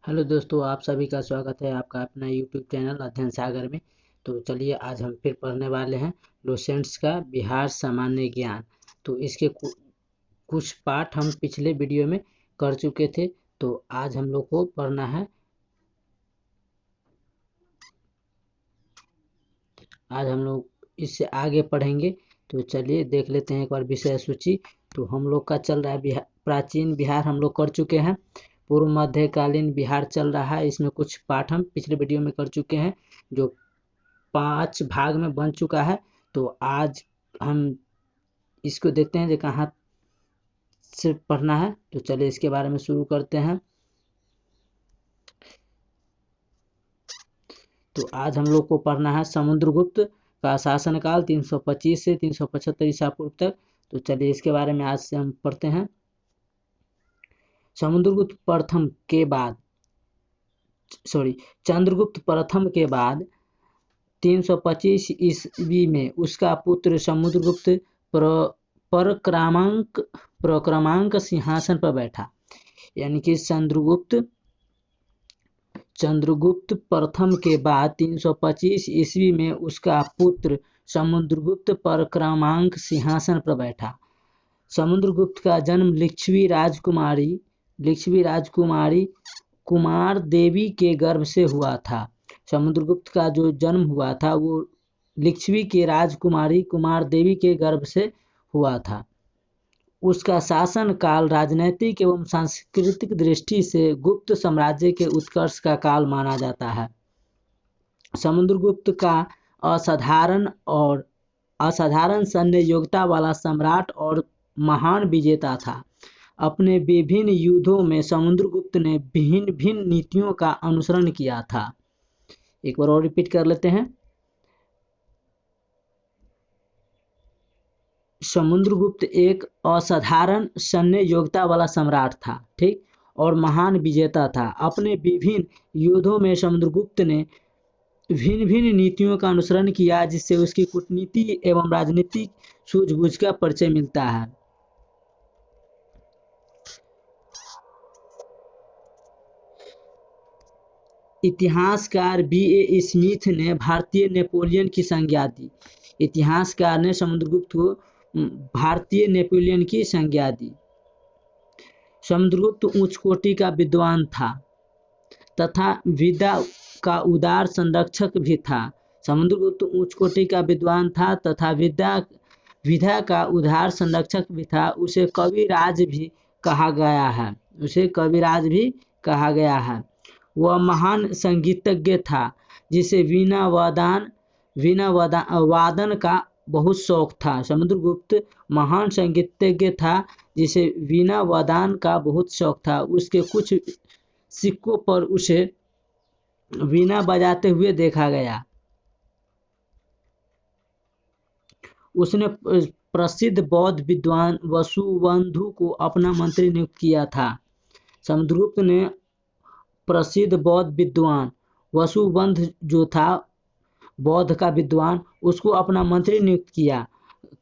Hello दोस्तों, आप सभी का स्वागत है आपका अपना यूट्यूब चैनल अध्ययन सागर में। तो चलिए आज हम फिर पढ़ने वाले हैं डोसेंट्स का बिहार सामान्य ज्ञान। तो इसके कुछ पाठ हम पिछले वीडियो में कर चुके थे। तो आज हम लोग को पढ़ना है, आज हम लोग इससे आगे पढ़ेंगे। तो चलिए देख लेते हैं एक बार विषय सूची। तो हम लोग का चल रहा है प्राचीन बिहार हम लोग कर चुके हैं। पूर्व मध्यकालीन बिहार चल रहा है, इसमें कुछ पाठ हम पिछले वीडियो में कर चुके हैं जो 5 भाग में बन चुका है। तो आज हम इसको देखते हैं जो कहाँ से पढ़ना है। तो चलिए इसके बारे में शुरू करते हैं। तो आज हम लोग को पढ़ना है समुद्रगुप्त का शासनकाल 325 से 375 ईसा पूर्व तक। तो चलिए इसके बारे में आज से हम पढ़ते हैं। चंद्रगुप्त प्रथम के बाद 325 ईस्वी में उसका पुत्र समुद्रगुप्त प्रक्रमांक सिंहासन पर बैठा। यानी कि चंद्रगुप्त प्रथम के बाद 325 ईस्वी में उसका पुत्र समुद्रगुप्त प्रक्रमांक सिंहासन पर बैठा। समुद्रगुप्त का जन्म लिच्छवी राजकुमारी कुमार देवी के गर्भ से हुआ था। समुद्रगुप्त का जो जन्म हुआ था वो लिच्छवी के राजकुमारी कुमार देवी के गर्भ से हुआ था। उसका शासन काल राजनैतिक एवं सांस्कृतिक दृष्टि से गुप्त साम्राज्य के उत्कर्ष का काल माना जाता है। समुद्रगुप्त का असाधारण सैन्य योग्यता वाला सम्राट और महान विजेता था। अपने विभिन्न युद्धों में समुद्रगुप्त ने भिन्न भिन्न नीतियों का अनुसरण किया था। एक बार और रिपीट कर लेते हैं। समुद्रगुप्त एक असाधारण सैन्य योग्यता वाला सम्राट था, ठीक, और महान विजेता था। अपने विभिन्न युद्धों में समुद्रगुप्त ने भिन्न भिन्न नीतियों का अनुसरण किया, जिससे उसकी कूटनीति एवं राजनीतिक सूझबूझ का परिचय मिलता है। इतिहासकार B.A. स्मिथ ने भारतीय नेपोलियन की संज्ञा दी। इतिहासकार ने समुद्रगुप्त को भारतीय नेपोलियन की संज्ञा दी। समुद्रगुप्त उच्च कोटि का विद्वान था तथा विद्या का उदार संरक्षक भी था। समुद्रगुप्त उच्च कोटि का विद्वान था तथा विद्या का उदार संरक्षक भी था। उसे कविराज भी कहा गया है। वह महान संगीतज्ञ था जिसे वीणा वादन का बहुत शौक था। समुद्रगुप्त महान संगीतज्ञ था जिसे वीणा वादन का बहुत शौक था। उसके कुछ सिक्कों पर उसे वीणा बजाते हुए देखा गया। उसने प्रसिद्ध बौद्ध विद्वान वसुबंधु को अपना मंत्री नियुक्त किया था। समुद्रगुप्त ने प्रसिद्ध बौद्ध विद्वान वसुबंध जो था बौद्ध का विद्वान, उसको अपना मंत्री नियुक्त किया।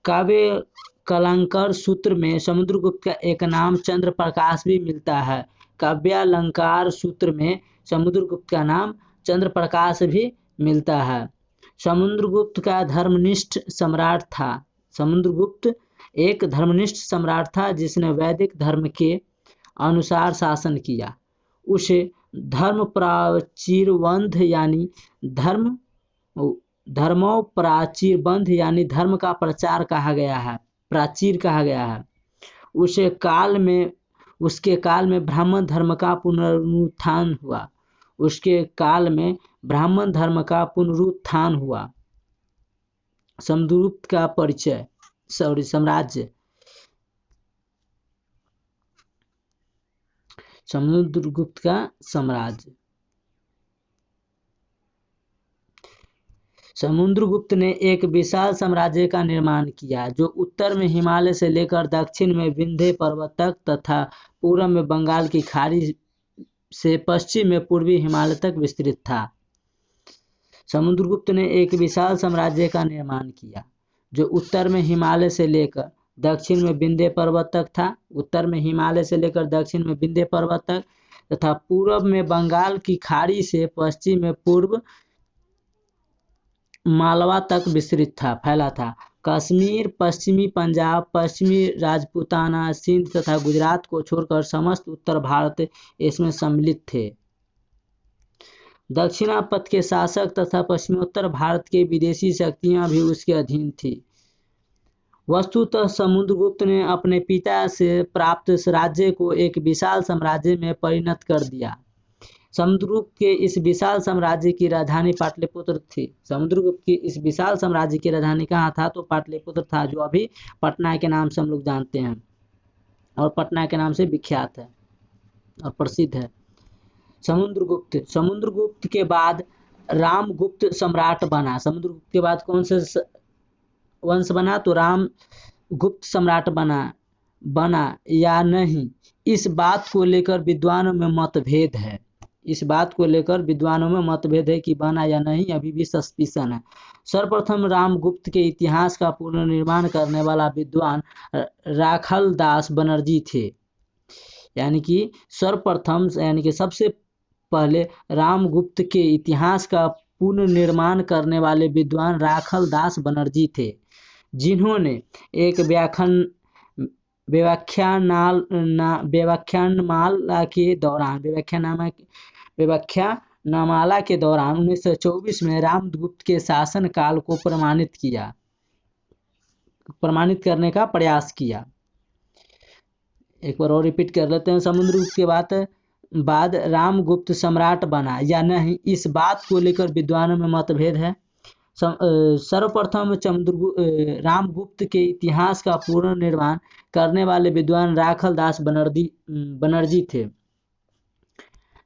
काव्य कलांकर सूत्र में समुद्रगुप्त का एक नाम चंद्रप्रकाश भी मिलता है। काव्यालंकार सूत्र में समुद्रगुप्त का नाम चंद्रप्रकाश भी मिलता है। समुद्रगुप्त का धर्मनिष्ठ सम्राट था। समुद्रगुप्त एक धर्मनिष्ठ सम्राट था जिसने वैदिक धर्म के अनुसार शासन किया। उसे धर्म प्राचीरबंध यानी धर्म का प्रचार कहा गया है, प्राचीर कहा गया है। उसके काल में ब्राह्मण धर्म का पुनरुत्थान हुआ। समुद्रगुप्त का साम्राज्य। समुद्रगुप्त का साम्राज्य। समुद्रगुप्त ने एक विशाल साम्राज्य का निर्माण किया जो उत्तर में हिमालय से लेकर दक्षिण में विंध्य पर्वत तक तथा पूर्व में बंगाल की खाड़ी से पश्चिम में पूर्वी हिमालय तक विस्तृत था। समुद्रगुप्त ने एक विशाल साम्राज्य का निर्माण किया जो उत्तर में हिमालय से लेकर दक्षिण में विंध्य पर्वत तक था। उत्तर में हिमालय से लेकर दक्षिण में विंध्य पर्वत तक तथा पूर्व में बंगाल की खाड़ी से पश्चिम में पूर्व मालवा तक विस्तृत था, फैला था। कश्मीर, पश्चिमी पंजाब, पश्चिमी राजपूताना, सिंध तथा गुजरात को छोड़कर समस्त उत्तर भारत इसमें सम्मिलित थे। दक्षिणापथ के शासक तथा पश्चिमोत्तर भारत के विदेशी शक्तियां भी उसके अधीन थी। वस्तुतः समुद्रगुप्त ने अपने पिता से प्राप्त राज्य को एक विशाल साम्राज्य में परिणत कर दिया। समुद्रगुप्त के इस विशाल साम्राज्य की राजधानी पाटलिपुत्र थी। समुद्रगुप्त की इस विशाल साम्राज्य की राजधानी कहाँ था? तो पाटलिपुत्र था, जो अभी पटना के नाम से हम लोग जानते हैं और पटना के नाम से विख्यात है और प्रसिद्ध है। समुद्रगुप्त के बाद रामगुप्त सम्राट बना। समुद्रगुप्त के बाद कौन से वंश बना? तो रामगुप्त सम्राट बना या नहीं, इस बात को लेकर विद्वानों में मतभेद है। इस बात को लेकर विद्वानों में मतभेद है कि बना या नहीं, अभी भी सस्पिशन है। सर्वप्रथम रामगुप्त के इतिहास का पुनर्निर्माण करने वाला विद्वान राखलदास बनर्जी थे। यानी कि सर्वप्रथम यानी कि सबसे पहले रामगुप्त के इतिहास का पुनर्निर्माण करने वाले विद्वान राखलदास बनर्जी थे, जिन्होंने एक व्याख्यानमाला के दौरान 1924 में रामगुप्त के शासन काल को प्रमाणित करने का प्रयास किया। एक बार और रिपीट कर लेते हैं। समुद्रगुप्त के बाद रामगुप्त सम्राट बना या नहीं, इस बात को लेकर विद्वानों में मतभेद है। सर्वप्रथम रामगुप्त के इतिहास का पुनर्निर्माण करने वाले विद्वान राखलदास बनर्जी थे,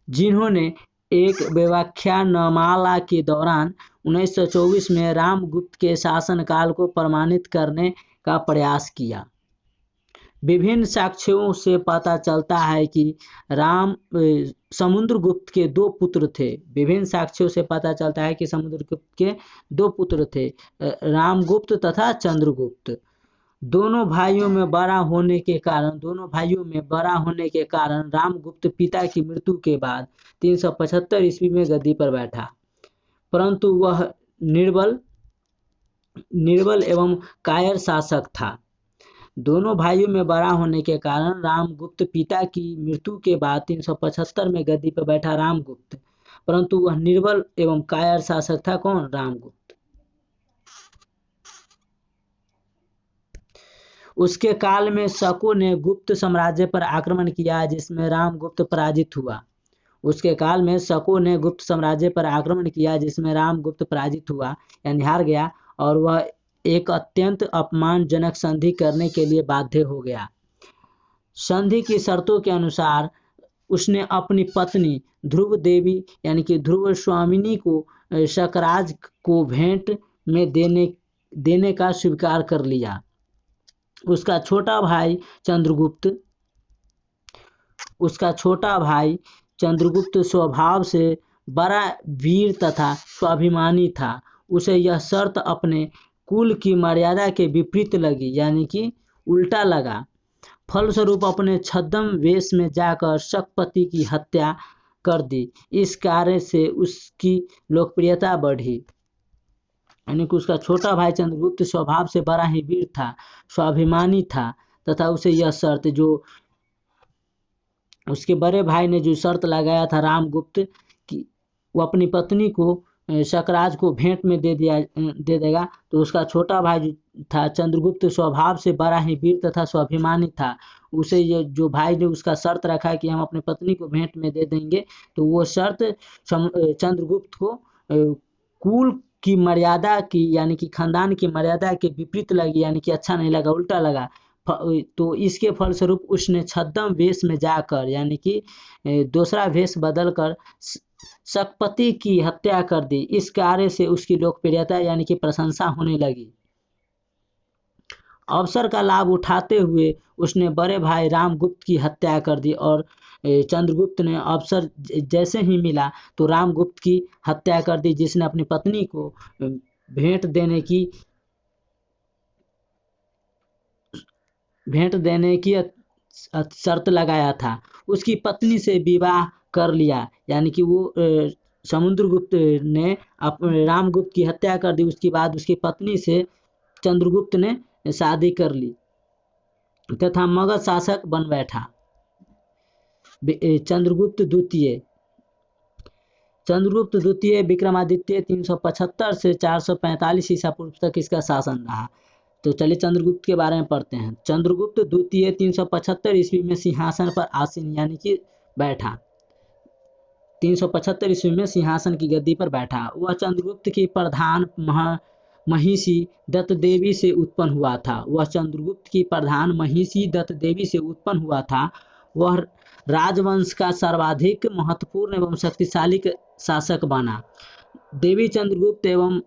जिन्होंने एक व्याख्यानमाला के दौरान 1924 में रामगुप्त के शासनकाल को प्रमाणित करने का प्रयास किया। विभिन्न साक्ष्यों से पता चलता है कि समुद्रगुप्त के दो पुत्र थे। विभिन्न साक्ष्यों से पता चलता है कि समुद्रगुप्त के दो पुत्र थे, रामगुप्त तथा चंद्रगुप्त। दोनों भाइयों में बड़ा होने के कारण रामगुप्त पिता की मृत्यु के बाद 375 ईस्वी में गद्दी पर बैठा, परंतु वह निर्बल एवं कायर शासक था। दोनों भाइयों में बड़ा होने के कारण रामगुप्त पिता की मृत्यु के बाद 375 में गद्दी पर बैठा रामगुप्त, परंतु वह निर्बल एवं कायर शासक था। कौन? रामगुप्त। उसके काल में शकों ने गुप्त साम्राज्य पर आक्रमण किया, जिसमें रामगुप्त पराजित हुआ। यानी हार गया, और वह एक अत्यंत अपमानजनक संधि करने के लिए बाध्य हो गया। संधि की शर्तों के अनुसार उसने अपनी पत्नी ध्रुव देवी यानी कि ध्रुव स्वामिनी को शकराज को भेंट में देने का स्वीकार कर लिया। उसका छोटा भाई चंद्रगुप्त स्वभाव से बड़ा वीर तथा स्वाभिमानी था। उसे यह शर्त अपने कुल की मर्यादा के विपरीत लगी, यानी कि उल्टा लगा। फलस्वरूप अपने छद्म वेश में जाकर शकपति की हत्या कर दी। इस कार्य से उसकी लोकप्रियता बढ़ी। यानी कि उसका छोटा भाई चंद्रगुप्त स्वभाव से बड़ा ही वीर था, स्वाभिमानी था, तथा उसे यह शर्त, जो उसके बड़े भाई ने जो शर्त लगाया था रामगुप्त कि वो अपनी पत्नी को शकराज को भेंट में दे देगा, तो उसका छोटा भाई था चंद्रगुप्त स्वभाव से बड़ा ही वीर तथा स्वाभिमानी था। उसे ये जो भाई ने उसका शर्त रखा कि हम अपनी पत्नी को भेंट में दे देंगे, तो वो शर्त चंद्रगुप्त को कुल की मर्यादा की यानी कि खानदान की मर्यादा के विपरीत लगी, यानी कि अच्छा नहीं लगा, उल्टा लगा। तो इसके फलस्वरूप उसने छद्म वेश में जाकर यानी कि दूसरा वेश बदलकर शकपति की हत्या कर दी। इस कार्य से उसकी लोकप्रियता यानी कि प्रशंसा होने लगी। अवसर का लाभ उठाते हुए उसने बड़े भाई रामगुप्त की हत्या कर दी, और चंद्रगुप्त ने अवसर जैसे ही मिला तो रामगुप्त की हत्या कर दी, जिसने अपनी पत्नी को भेंट देने की शर्त लगाया था। उसकी पत्नी से विवाह कर लिया, यानी कि वो समुद्रगुप्त ने रामगुप्त की हत्या कर दी। उसके बाद उसकी पत्नी से चंद्रगुप्त ने शादी कर ली तथा मगध शासक बन बैठा। चंद्रगुप्त द्वितीय विक्रमादित्य 375 से 445 ईसा पूर्व तक इसका शासन रहा। तो चलिए चंद्रगुप्त के बारे में पढ़ते हैं। चंद्रगुप्त द्वितीय 375 ईस्वी में सिंहासन पर आसीन यानी कि बैठा। 375 ईस्वी में सिंहासन की गद्दी पर बैठा। वह चंद्रगुप्त की प्रधान महिषी दत्त देवी से उत्पन्न हुआ था। वह राजवंश का सर्वाधिक महत्वपूर्ण एवं शक्तिशाली शासक बना। देवी चंद्रगुप्त एवं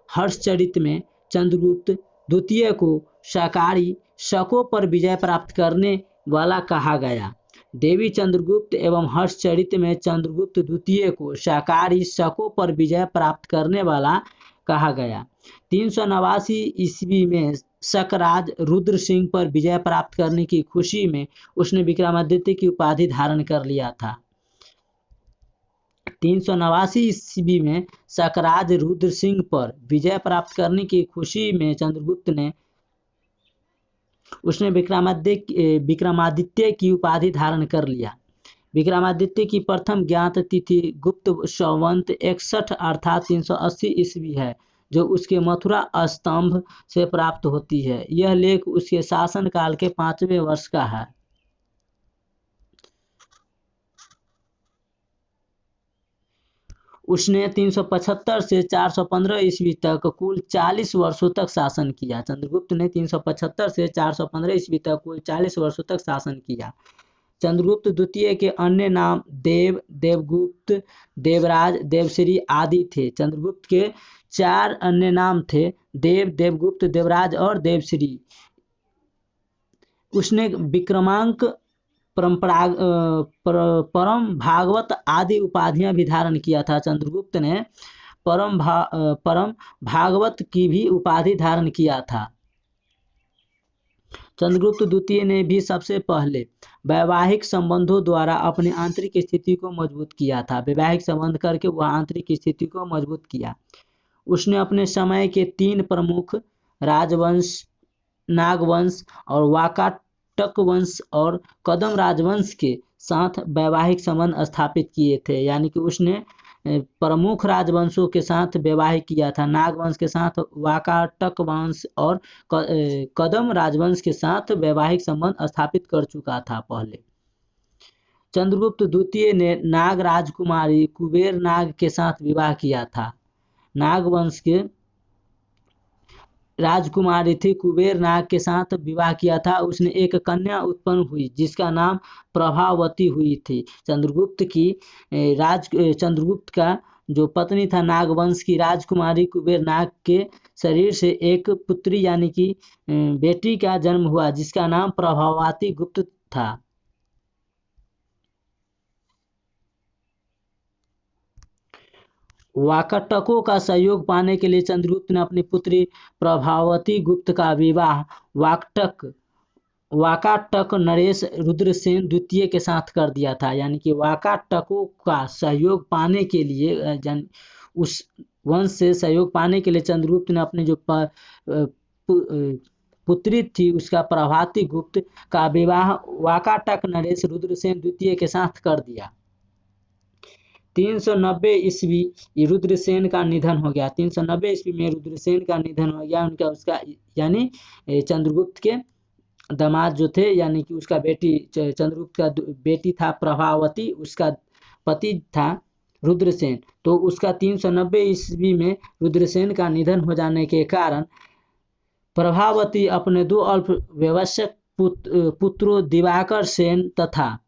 हर्षचरित में चंद्रगुप्त द्वितीय को शाकाहारी शकों पर विजय प्राप्त करने वाला कहा गया। देवी चंद्रगुप्त एवं हर्षचरित में चंद्रगुप्त द्वितीय को शाकाहारी शकों पर विजय प्राप्त करने वाला कहा गया। 389 ईस्वी में शकराज रुद्र सिंह पर विजय प्राप्त करने की खुशी में उसने विक्रमादित्य की उपाधि धारण कर लिया था। 389 ईस्वी में शकराज रुद्र सिंह पर विजय प्राप्त करने की खुशी में चंद्रगुप्त ने उसने विक्रमादित्य की उपाधि धारण कर लिया। विक्रमादित्य की प्रथम ज्ञात तिथि गुप्त संवत 61 अर्थात 380 ईस्वी है, जो उसके मथुरा स्तंभ से प्राप्त होती है। यह लेख उसके शासन काल के 5वें वर्ष का है। उसने 375 से 415 ईस्वी तक कुल 40 वर्षों तक शासन किया। चंद्रगुप्त ने 375 से 415 ईस्वी तक कुल 40 वर्षों तक शासन किया। चंद्रगुप्त द्वितीय के अन्य नाम देव, देवगुप्त, देवराज, देवश्री आदि थे। चंद्रगुप्त के 4 अन्य नाम थे देव, देवगुप्त, देवराज और देवश्री। उसने विक्रमांक, परम भागवत आदि उपाधियां भी धारण किया था। चंद्रगुप्त ने परम भागवत की भी उपाधि धारण किया था। चंद्रगुप्त द्वितीय ने भी सबसे पहले वैवाहिक संबंधों द्वारा अपनी आंतरिक स्थिति को मजबूत किया था। वैवाहिक संबंध करके वह आंतरिक स्थिति को मजबूत किया। उसने अपने समय के 3 प्रमुख राजवंश नागवंश और वाकाटक वंश और कदम राजवंश के साथ वैवाहिक संबंध स्थापित किए थे। यानी कि उसने प्रमुख राजवंशों के साथ वैवाहिक किया था। नागवंश के साथ, वाकाटक वंश और कदम राजवंश के साथ वैवाहिक संबंध स्थापित कर चुका था पहले। चंद्रगुप्त द्वितीय ने नाग राजकुमारी कुबेर नाग के साथ विवाह किया था। नागवंश के राजकुमारी थी कुबेर नाग के साथ विवाह किया था। उसने एक कन्या उत्पन्न हुई जिसका नाम प्रभावती हुई थी। चंद्रगुप्त का जो पत्नी था नागवंश की राजकुमारी कुबेर नाग के शरीर से एक पुत्री यानी कि बेटी का जन्म हुआ जिसका नाम प्रभावती गुप्त था। वाकाटकों का सहयोग पाने के लिए चंद्रगुप्त ने अपनी पुत्री प्रभावती गुप्त का विवाह वाकाटक नरेश रुद्रसेन द्वितीय के साथ कर दिया था। यानी कि वाकाटकों का सहयोग पाने के लिए, उस वंश से सहयोग पाने के लिए चंद्रगुप्त ने अपने जो पुत्री थी उसका प्रभावती गुप्त का विवाह वाकाटक नरेश रुद्रसेन द्वितीय के साथ कर दिया। 390 ईस्वी रुद्रसेन का निधन हो गया। 390 ईस्वी में रुद्रसेन का निधन हो गया। उसका यानी चंद्रगुप्त के दामाद जो थे, यानी कि उसका बेटी, चंद्रगुप्त का बेटी था प्रभावती, उसका पति था रुद्रसेन। तो उसका 390 ईस्वी में रुद्रसेन का निधन हो जाने के कारण प्रभावती अपने 2 अल्पवयस्क पुत्रों दिवाकर सेन तथा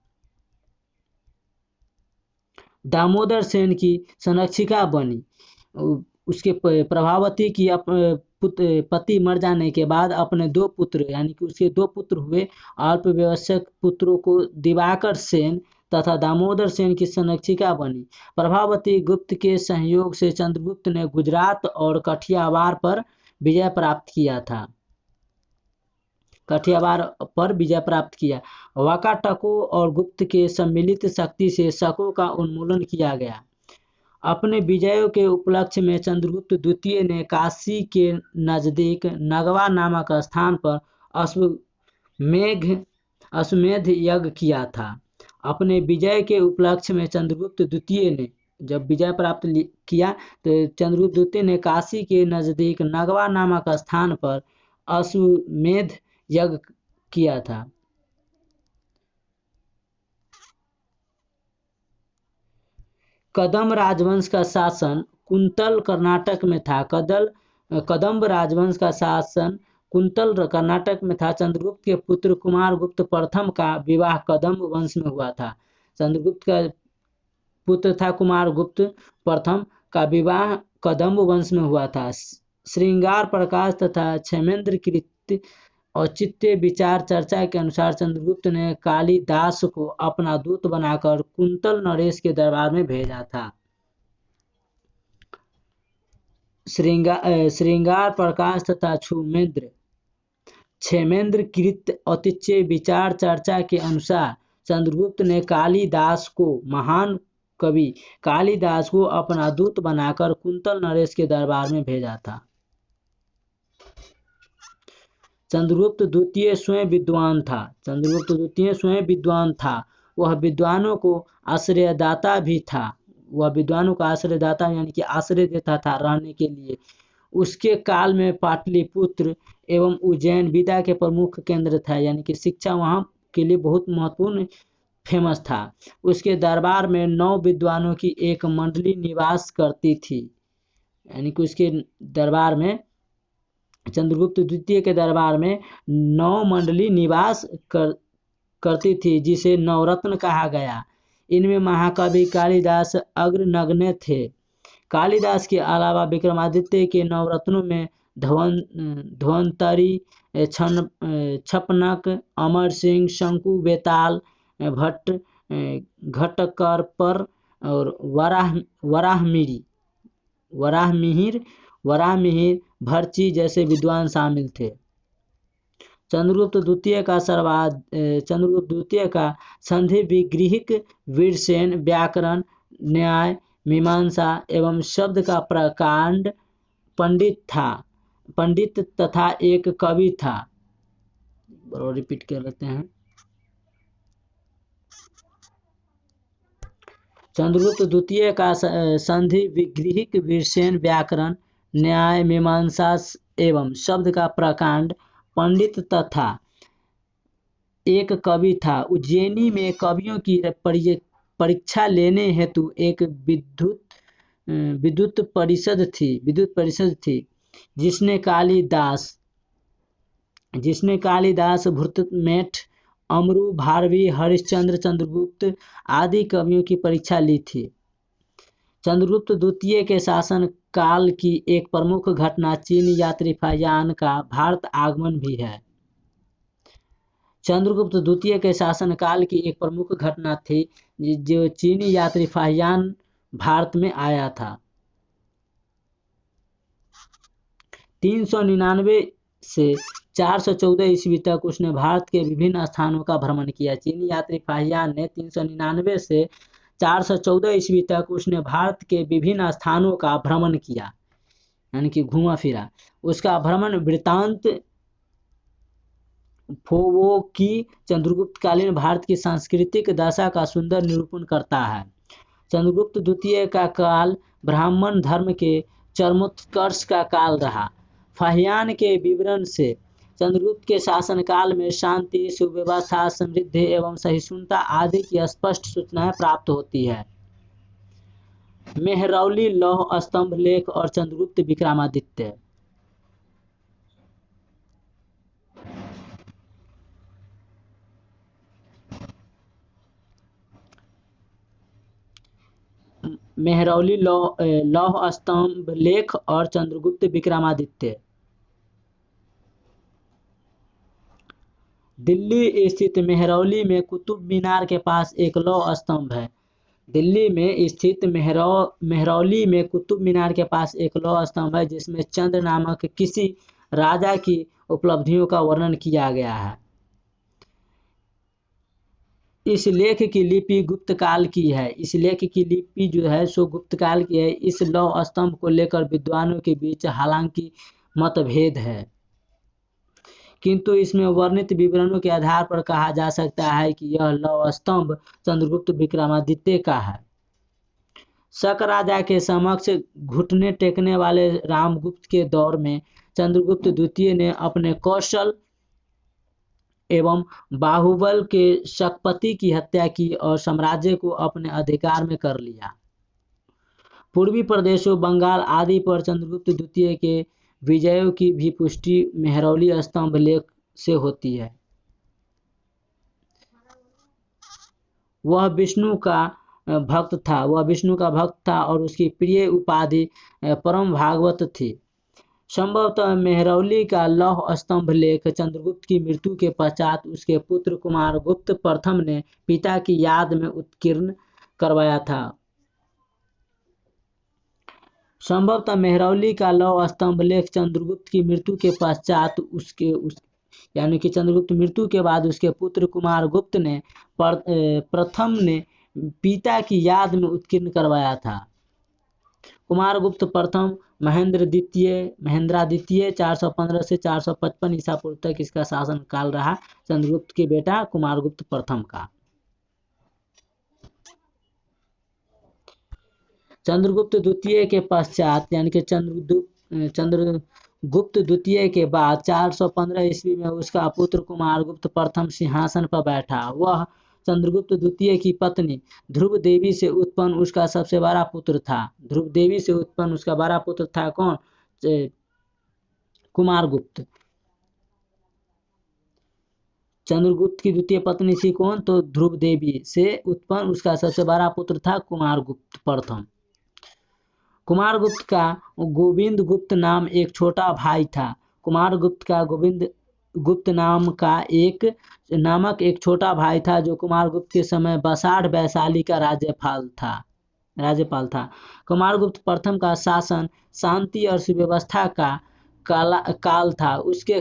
दामोदर सेन की संरक्षिका बनी। उसके प्रभावती की पति मर जाने के बाद अपने 2 पुत्र यानी कि उसके 2 पुत्र हुए अल्पवयस्क पुत्रों को दिवाकर सेन तथा दामोदर सेन की संरक्षिका बनी। प्रभावती गुप्त के सहयोग से चंद्रगुप्त ने गुजरात और कठियावाड़ पर विजय प्राप्त किया था। कठियावाड़ पर विजय प्राप्त किया। वाकाटकों और गुप्त के सम्मिलित शक्ति से शकों का उन्मूलन किया गया। अपने विजयों के उपलक्ष्य में चंद्रगुप्त द्वितीय ने काशी के नजदीक नगवा नामक स्थान पर अश्वमेध यज्ञ किया था। अपने विजय के उपलक्ष्य में चंद्रगुप्त द्वितीय ने जब विजय प्राप्त किया तो चंद्रगुप्त द्वितीय ने काशी के नजदीक नगवा नामक स्थान पर अश्वमेध यज्ञ किया था। कदम राजवंश का शासन कुंतल कर्नाटक में था। कदम्ब राजवंश का शासन कुंतल कर्नाटक में था। चंद्रगुप्त के पुत्र कुमारगुप्त प्रथम का विवाह कदम्ब वंश में हुआ था। चंद्रगुप्त का पुत्र था कुमारगुप्त प्रथम का विवाह कदम्ब वंश में हुआ था। श्रृंगार प्रकाश तथा क्षेमेंद्र कृत औचित्य विचार चर्चा के अनुसार चंद्रगुप्त ने कालिदास को अपना दूत बनाकर कुंतल नरेश के दरबार में भेजा था। श्रृंगार प्रकाश तथा क्षेमेंद्र कृत औचित्य विचार चर्चा के अनुसार चंद्रगुप्त ने कालिदास को महान कवि कालिदास को अपना दूत बनाकर कुंतल नरेश के दरबार में भेजा था। चंद्रगुप्त द्वितीय स्वयं विद्वान था। वह विद्वानों को आश्रयदाता भी था। यानी कि आश्रय देता था रहने के लिए। उसके काल में पाटलिपुत्र एवं उज्जैन विद्या के प्रमुख केंद्र था, यानी कि शिक्षा वहाँ के लिए बहुत महत्वपूर्ण फेमस था। उसके दरबार में 9 विद्वानों की एक मंडली निवास करती थी, यानी कि उसके दरबार में चंद्रगुप्त द्वितीय के दरबार में 9 मंडली निवास करती थी, जिसे नवरत्न कहा गया। इनमें महाकवि कालिदास अग्रगण्य थे। कालिदास के अलावा विक्रमादित्य के नवरत्नों में धन्वंतरी, छपनक, अमर सिंह, शंकु, बेताल, भट्ट, घटकरपर और वराहमिहिर, भरची जैसे विद्वान शामिल थे। चंद्रगुप्त द्वितीय का संधि विग्रहिक वीरसेन व्याकरण, न्याय, मीमांसा एवं शब्द का प्रकांड पंडित तथा एक कवि था। रिपीट कर लेते हैं। चंद्रगुप्त द्वितीय का संधि विग्रहिक वीरसेन व्याकरण, न्याय, मीमांसा एवं शब्द का प्रकांड पंडित तथा एक कवि था। उज्जैनी में कवियों की परीक्षा लेने हेतु एक विद्वत परिषद थी, जिसने कालिदास, भृतमेट, अमरु, भारवी, हरिश्चंद्र, चंद्रगुप्त आदि कवियों की परीक्षा ली थी। चंद्रगुप्त द्वितीय के शासन काल की एक प्रमुख घटना चीनी यात्री फाहियान का भारत आगमन भी है। चंद्रगुप्त द्वितीय के शासन काल की एक प्रमुख घटना थी जो चीनी यात्री फाहियान भारत में आया था। 399 से 414 ईस्वी तक उसने भारत के विभिन्न स्थानों का भ्रमण किया। चीनी यात्री फाहियान ने 399 से 414 ईस्वी तक उसने भारत के विभिन्न स्थानों का भ्रमण किया, यानी कि घूमा फिरा। उसका भ्रमण वृत्तांत फोवो की चंद्रगुप्त कालीन भारत की सांस्कृतिक दशा का सुंदर निरूपण करता है। चंद्रगुप्त द्वितीय का काल ब्राह्मण धर्म के चरमोत्कर्ष का काल रहा। फाहियान के विवरण से चंद्रगुप्त के शासनकाल में शांति, सुव्यवस्था, समृद्धि एवं सहिष्णुता आदि की स्पष्ट सूचनाएं प्राप्त होती है। मेहरौली लौह स्तंभ लेख और चंद्रगुप्त विक्रमादित्य। मेहरौली लौह स्तंभ लेख और चंद्रगुप्त विक्रमादित्य। दिल्ली स्थित मेहरौली में कुतुब मीनार के पास एक लौह स्तंभ है। दिल्ली में स्थित मेहरौली में कुतुब मीनार के पास एक लौह स्तंभ है जिसमें चंद्र नामक किसी राजा की उपलब्धियों का वर्णन किया गया है। इस लेख की लिपि गुप्त काल की है। इस लेख की लिपि जो है सो गुप्त काल की है। इस लौह स्तंभ को लेकर विद्वानों के बीच हालांकि मतभेद है, किंतु इसमें वर्णित विवरणों के आधार पर कहा जा सकता है कि यह लौह स्तंभ चंद्रगुप्त विक्रमादित्य का है। शक राजा के समक्ष घुटने टेकने वाले रामगुप्त के दौर में चंद्रगुप्त द्वितीय ने अपने कौशल एवं बाहुबल के शकपति की हत्या की और साम्राज्य को अपने अधिकार में कर लिया। पूर्वी प्रदेशों, बंगाल आदि पर चंद्रगुप्त द्वितीय के विजयों की भी पुष्टि मेहरौली स्तंभ लेख से होती है। वह विष्णु का भक्त था और उसकी प्रिय उपाधि परम भागवत थी। संभवतः मेहरौली का लौह स्तंभ लेख चंद्रगुप्त की मृत्यु के पश्चात उसके पुत्र कुमारगुप्त प्रथम ने पिता की याद में उत्कीर्ण करवाया था। संभवतः मेहरौली का लौह स्तंभ लेख चंद्रगुप्त की मृत्यु के पश्चात यानी कि चंद्रगुप्त मृत्यु के बाद उसके पुत्र कुमारगुप्त ने प्रथम ने पिता की याद में उत्कीर्ण करवाया था। कुमारगुप्त प्रथम महेंद्रादित्य 415 से 455 ईसा पूर्व तक इसका शासन काल रहा, चंद्रगुप्त के बेटा कुमारगुप्त प्रथम का। चंद्रगुप्त द्वितीय के पश्चात यानी कि चंद्रगुप्त द्वितीय के बाद 415 ईस्वी में उसका पुत्र कुमारगुप्त प्रथम सिंहासन पर बैठा। वह चंद्रगुप्त द्वितीय की पत्नी ध्रुव देवी से उत्पन्न उसका सबसे बड़ा पुत्र था। ध्रुव देवी से उत्पन्न उसका बड़ा पुत्र था कौन? कुमारगुप्त। चंद्रगुप्त की द्वितीय पत्नी थी कौन? तो ध्रुव देवी से उत्पन्न उसका सबसे बड़ा पुत्र था कुमारगुप्त प्रथम। कुमारगुप्त का गोविंद गुप्त नाम एक छोटा भाई था। कुमारगुप्त का गोविंद गुप्त नामक एक छोटा भाई था जो कुमारगुप्त के समय बसाढ़ वैशाली का राज्यपाल था। कुमारगुप्त प्रथम का शासन शांति और सुव्यवस्था का काल था। उसके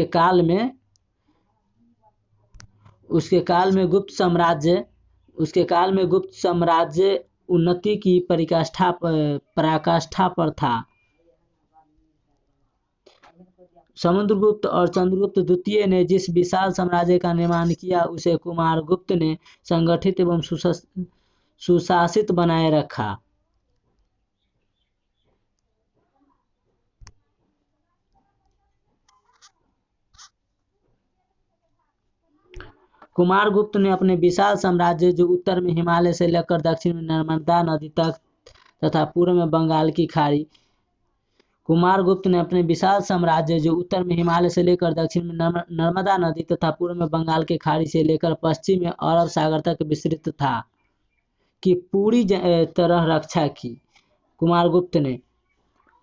काल में गुप्त साम्राज्य उन्नति की पराकाष्ठा पर था। समुद्रगुप्त और चंद्रगुप्त द्वितीय ने जिस विशाल साम्राज्य का निर्माण किया उसे कुमारगुप्त ने संगठित एवं सुशासित बनाए रखा। कुमारगुप्त ने अपने विशाल साम्राज्य जो उत्तर में हिमालय से लेकर दक्षिण में नर्मदा नदी तक तथा पूर्व में बंगाल की खाड़ी कुमारगुप्त ने अपने विशाल साम्राज्य जो उत्तर में हिमालय से लेकर दक्षिण में नर्मदा नदी तथा पूर्व में बंगाल की खाड़ी से लेकर पश्चिम में अरब सागर तक विस्तृत था की पूरी तरह रक्षा की। कुमारगुप्त ने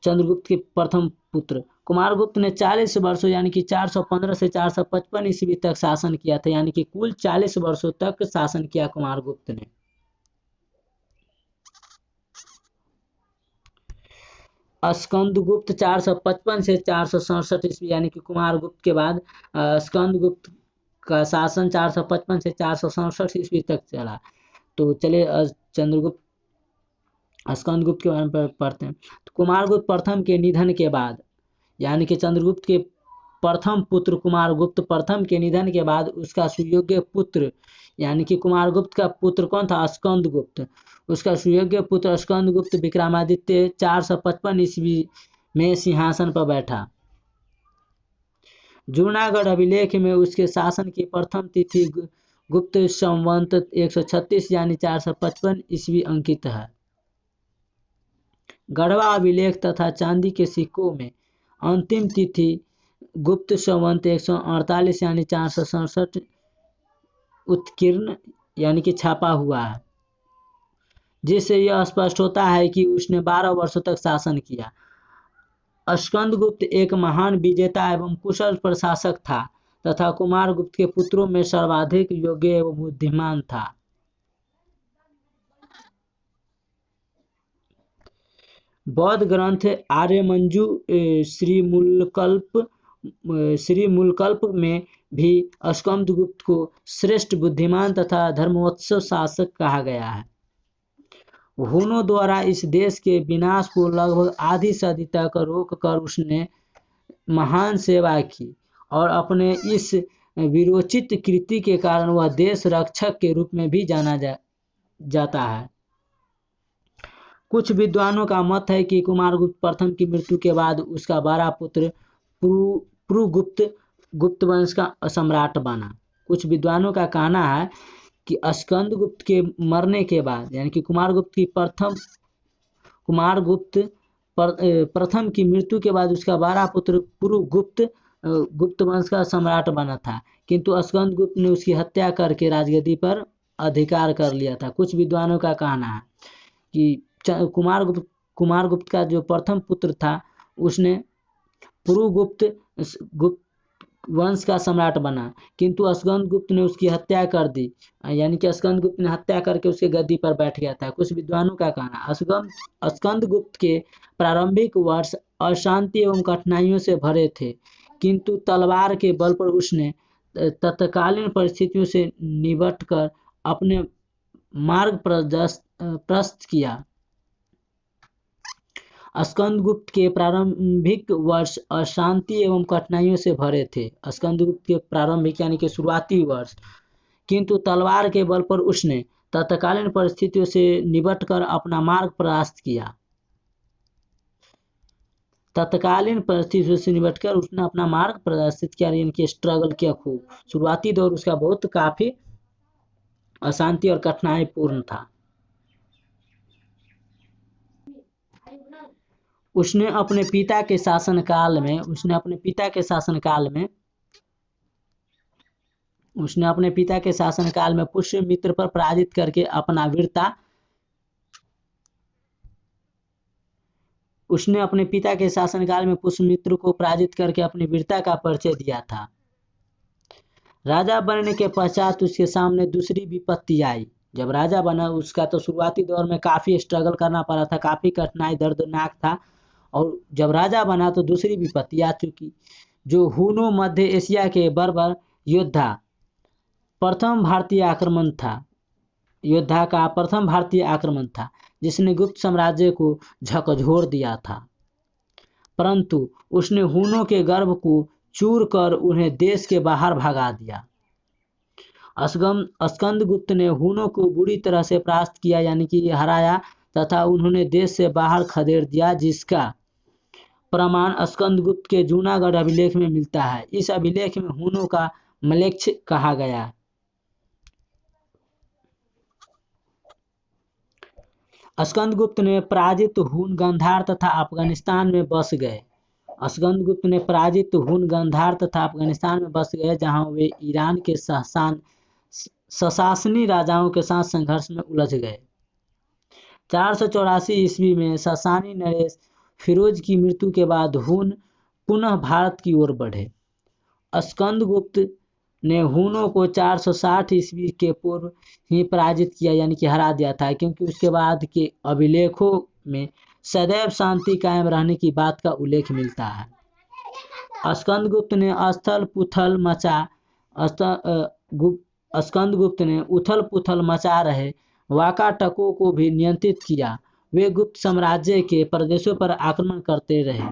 चंद्रगुप्त के प्रथम पुत्र कुमारगुप्त ने 40 वर्षों यानी कि 415 से 455 ईस्वी तक शासन किया था, यानी कि कुल 40 वर्षों तक शासन किया कुमारगुप्त ने। स्कंदगुप्त 455 से 467 ईस्वी यानी कि कुमारगुप्त के बाद स्कंदगुप्त का शासन 455 से 467 ईस्वी तक चला। तो चलिए स्कंदगुप्त के बारे में पढ़ते हैं। तो कुमारगुप्त प्रथम के निधन के बाद यानी कि चंद्रगुप्त के प्रथम पुत्र कुमारगुप्त प्रथम के निधन के बाद उसका सुयोग्य पुत्र यानी कि कुमारगुप्त का पुत्र कौन था? स्कंदगुप्त। उसका सुयोग्य पुत्र स्कंदगुप्त विक्रमादित्य 455 ईस्वी में सिंहासन पर बैठा। जूनागढ़ अभिलेख में उसके शासन की प्रथम तिथि गुप्त संवत 136 यानी 455 ईस्वी अंकित है। गढ़वा अभिलेख तथा चांदी के सिक्कों में अंतिम तिथि गुप्त संवत 148 यानी 467 उत्कीर्ण यानी कि छापा हुआ है, जिससे यह स्पष्ट होता है कि उसने 12 वर्षों तक शासन किया। स्कंदगुप्त एक महान विजेता एवं कुशल प्रशासक था तथा कुमारगुप्त के पुत्रों में सर्वाधिक योग्य एवं बुद्धिमान था। बौद्ध ग्रंथ आर्यमंजू श्रीमूलकल्प में भी स्कंदगुप्त को श्रेष्ठ बुद्धिमान तथा धर्मवत्सल शासक कहा गया है। हुनों द्वारा इस देश के विनाश को लगभग आधी सदी तक रोककर उसने महान सेवा की और अपने इस वीरोचित कृति के कारण वह देश रक्षक के रूप में भी जाना जाता है। कुछ विद्वानों का मत है कि कुमारगुप्त प्रथम की मृत्यु के बाद उसका बड़ा पुत्र पुरुगुप्त गुप्त वंश का सम्राट बना। कुछ विद्वानों का कहना है कि स्कंदगुप्त के मरने के बाद, यानी कि कुमारगुप्त प्रथम की मृत्यु के बाद उसका बड़ा पुत्र पुरुगुप्त गुप्त वंश का सम्राट बना था, किंतु स्कंदगुप्त ने उसकी हत्या करके राजगद्दी पर अधिकार कर लिया था। कुछ विद्वानों का कहना है कि कुमारगुप्त का जो प्रथम पुत्र था उसने पुरुगुप्त गुप्त वंश का सम्राट बना, किंतु स्कंदगुप्त ने उसकी हत्या कर दी, यानी कि स्कंदगुप्त ने हत्या करके उसके गद्दी पर बैठ गया था। कुछ विद्वानों का कहना स्कंदगुप्त के प्रारंभिक वर्ष अशांति एवं कठिनाइयों से भरे थे, किंतु तलवार के बल पर उसने तत्कालीन परिस्थितियों से निपटकर अपने मार्ग प्रशस्त किया। स्कंदगुप्त के प्रारंभिक वर्ष अशांति एवं कठिनाइयों से भरे थे। स्कंदगुप्त के प्रारंभिक यानी कि शुरुआती वर्ष, किंतु तलवार के बल पर उसने तत्कालीन परिस्थितियों से निपटकर अपना मार्ग प्रशस्त किया। तत्कालीन परिस्थितियों से निपटकर उसने अपना मार्ग प्रदर्शित किया, यानी कि स्ट्रगल किया खूब। शुरुआती दौर उसका बहुत काफी अशांति और कठिनाई पूर्ण था। उसने अपने पिता के शासनकाल में पुष्यमित्र पर पराजित करके अपना वीरता उसने अपने पिता के शासनकाल में पुष्यमित्र को पराजित करके अपनी वीरता का परिचय दिया था। राजा बनने के पश्चात उसके सामने दूसरी विपत्ति आई। जब राजा बना उसका तो शुरुआती दौर में काफी स्ट्रगल करना पड़ा था, काफी कठिनाई दर्दनाक था, और जब राजा बना तो दूसरी विपत्ति आ चुकी, जो हुनो मध्य एशिया के बर्बर योद्धा प्रथम भारतीय आक्रमण था, जिसने गुप्त साम्राज्य को झकझोर दिया था। परंतु उसने हुनों के गर्व को चूर कर उन्हें देश के बाहर भगा दिया। स्कंदगुप्त ने हुनों को बुरी तरह से परास्त किया, यानी कि हराया, तथा उन्होंने देश से बाहर खदेड़ दिया, जिसका प्रमाण स्कंदगुप्त के जूनागढ़ अभिलेख में मिलता है। इस अभिलेख में हुनों का म्लेच्छ कहा गया है। स्कंदगुप्त ने पराजित हुन गांधार तथा अफगानिस्तान में बस गए, जहां वे ईरान के ससासनी राजाओं के साथ संघर्ष में उलझ गए। 484 ईस्वी में ससानी नरेश फिरोज की मृत्यु के बाद हुन पुनः भारत की ओर बढ़े। स्कंदगुप्त ने हुनों को 460 ईस्वी के पूर्व ही पराजित किया, यानी कि हरा दिया था, क्योंकि उसके बाद के अभिलेखों में सदैव शांति कायम रहने की बात का उल्लेख मिलता है। स्कंदगुप्त ने उथल पुथल मचा रहे वाकाटकों को भी नियंत्रित किया। वे गुप्त साम्राज्य के प्रदेशों पर आक्रमण करते रहे।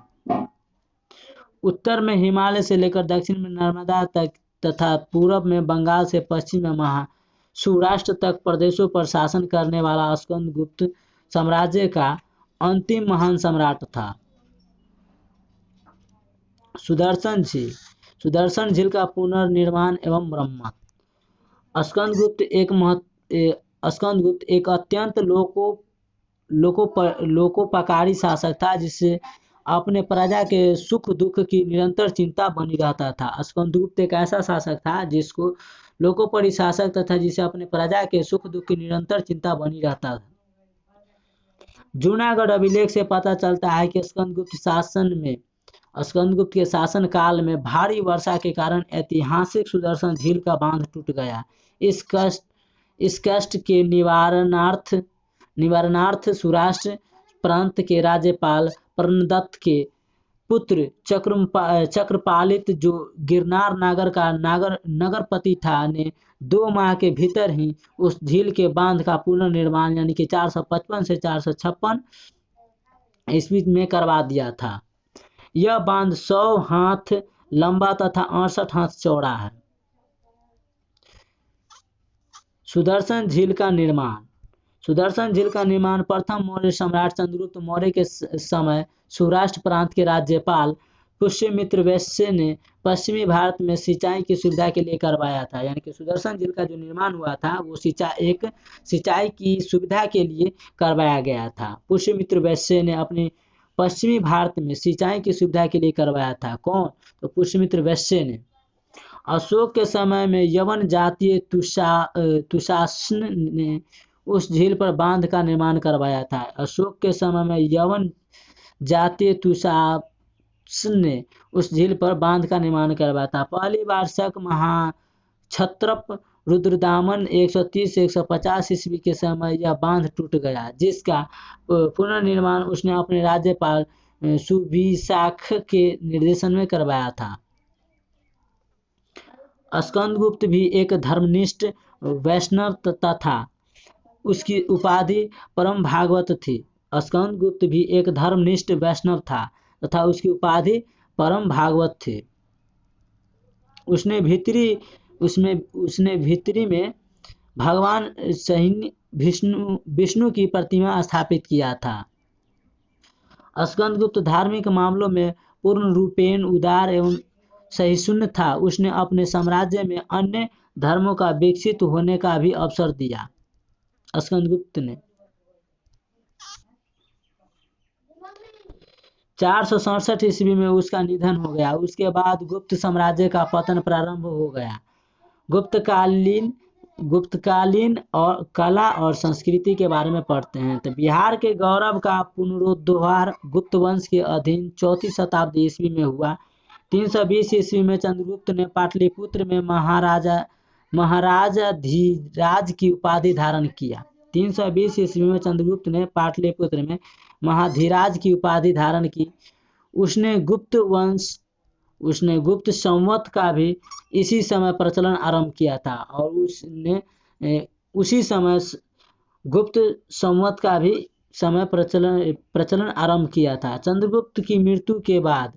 उत्तर में हिमालय से लेकर दक्षिण में नर्मदा तक तथा पूर्व में बंगाल से पश्चिम में महासौराष्ट्र तक प्रदेशों पर शासन करने वाला स्कंदगुप्त साम्राज्य का अंतिम महान सम्राट था। सुदर्शन झील का पुनर्निर्माण एवं मरम्मत। स्कंदगुप्त एक अत्यंत लोकोपकारी शासक था, जिससे अपने प्रजा के सुख दुख की निरंतर चिंता बनी रहता था। स्कंदगुप्त एक ऐसा शासक था जिसको लोकोपरी शासक तथा जिसे अपने प्रजा के सुख दुख की निरंतर चिंता बनी रहता था। जूनागढ़ अभिलेख से पता चलता है कि स्कंदगुप्त के शासन काल में भारी वर्षा के कारण ऐतिहासिक सुदर्शन झील का बांध टूट गया। इस कष्ट के निवारणार्थ सौराष्ट्र प्रांत के राज्यपाल प्रणदत्त के पुत्र चक्रपालित, जो गिरनार नगर का नगरपति था, ने 2 माह के भीतर ही उस झील के बांध का पुनर्निर्माण यानी कि 455 से 456 ईस्वी में करवा दिया था। यह बांध 100 हाथ लंबा तथा 68 हाथ चौड़ा है। सुदर्शन झील का निर्माण। सुदर्शन झील का निर्माण प्रथम मौर्य सम्राट चंद्रगुप्त मौर्य के समय सौराष्ट्र प्रांत के राज्यपाल पुष्यमित्र वैश्य ने पश्चिमी भारत में सिंचाई की सुविधा के लिए करवाया था। यानी कि सुदर्शन झील का जो निर्माण हुआ था वो सिंचाई की सुविधा के लिए करवाया गया था। पुष्यमित्र वैश्य ने अपने पश्चिमी भारत में सिंचाई की सुविधा के लिए करवाया था। कौन? तो पुष्यमित्र वैश्य ने। अशोक के समय में यवन जातीय तुशासन ने उस झील पर बांध का निर्माण करवाया था। अशोक के समय में यवन जातीय तुशासन ने उस झील पर बांध का निर्माण करवाया था। पहली बार शक महाक्षत्रप रुद्रदामन 130 से 150 ईस्वी के समय यह बांध टूट गया, जिसका पुनर्निर्माण उसने अपने राज्यपाल सुविशाख के निर्देशन में करवाया था। स्कंदगुप्त भी एक धर्मनिष्ठ वैष्णव तथा उसकी उपाधि परम भागवत थी। स्कंदगुप्त भी एक धर्मनिष्ठ वैष्णव था तथा उसकी उपाधि परम भागवत थी। उसने भीतरी में भगवान विष्णु की प्रतिमा स्थापित किया था। स्कंदगुप्त धार्मिक मामलों में पूर्ण रूपेण उदार एवं सहिष्णु था। उसने अपने साम्राज्य में अन्य धर्मों का विकसित होने का भी अवसर दिया। स्कंदगुप्त ने 467 ईस्वी में उसका निधन हो गया। उसके बाद गुप्त साम्राज्य का पतन प्रारंभ हो गया। गुप्तकालीन और कला और संस्कृति के बारे में पढ़ते हैं। तो बिहार के गौरव का पुनरुद्धार गुप्त वंश के अधीन 4वीं शताब्दी ईस्वी में हुआ। 320 ईस्वी में चंद्रगुप्त ने पाटलिपुत्र में महाराजाधिराज की उपाधि धारण किया। 320 ईस्वी में चंद्रगुप्त ने पाटलिपुत्र में महाधिराज की उपाधि धारण की। उसने गुप्त संवत का भी इसी समय प्रचलन आरंभ किया था और उसने उसी समय गुप्त संवत का भी प्रचलन आरंभ किया था। चंद्रगुप्त की मृत्यु के बाद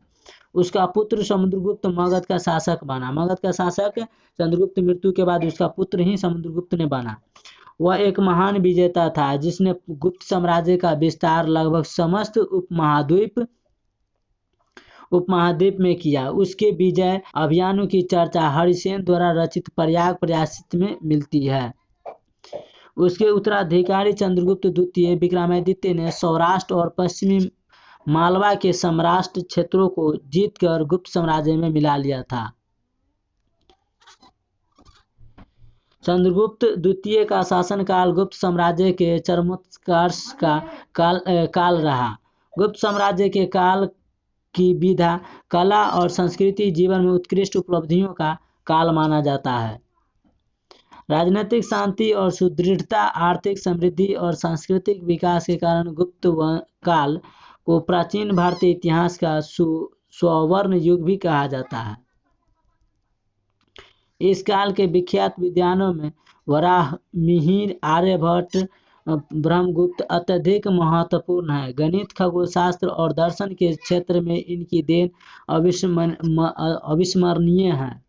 उसका पुत्र समुद्रगुप्त मगध का शासक बना। मगध का शासक चंद्रगुप्त मृत्यु के बाद उसका पुत्र ही समुद्रगुप्त ने बना। वह एक महान विजेता था जिसने गुप्त साम्राज्य का विस्तार लगभग समस्त उपमहाद्वीप में किया। उसके विजय अभियानों की चर्चा हरिसेन द्वारा रचित प्रयाग प्रायश्चित में मिलती है। उसके उत्तराधिकारी चंद्रगुप्त द्वितीय विक्रमादित्य ने सौराष्ट्र और पश्चिमी मालवा के सम्राट क्षेत्रों को जीतकर गुप्त साम्राज्य में मिला लिया था। चंद्रगुप्त द्वितीय का शासनकाल गुप्त साम्राज्य के चरमोत्कर्ष का काल रहा। गुप्त साम्राज्य के काल की विधा, कला और संस्कृति जीवन में उत्कृष्ट उपलब्धियों का काल माना जाता है। राजनीतिक शांति और सुदृढ़ता, आर्थिक समृद्धि और सांस्कृतिक विकास के कारण गुप्त काल को प्राचीन भारतीय इतिहास का स्वर्ण युग भी कहा जाता है। इस काल के विख्यात विद्वानों में वराहमिहिर, आर्यभट्ट, ब्रह्मगुप्त अत्यधिक महत्वपूर्ण है। गणित, खगोलशास्त्र और दर्शन के क्षेत्र में इनकी देन अविस्मरणीय है।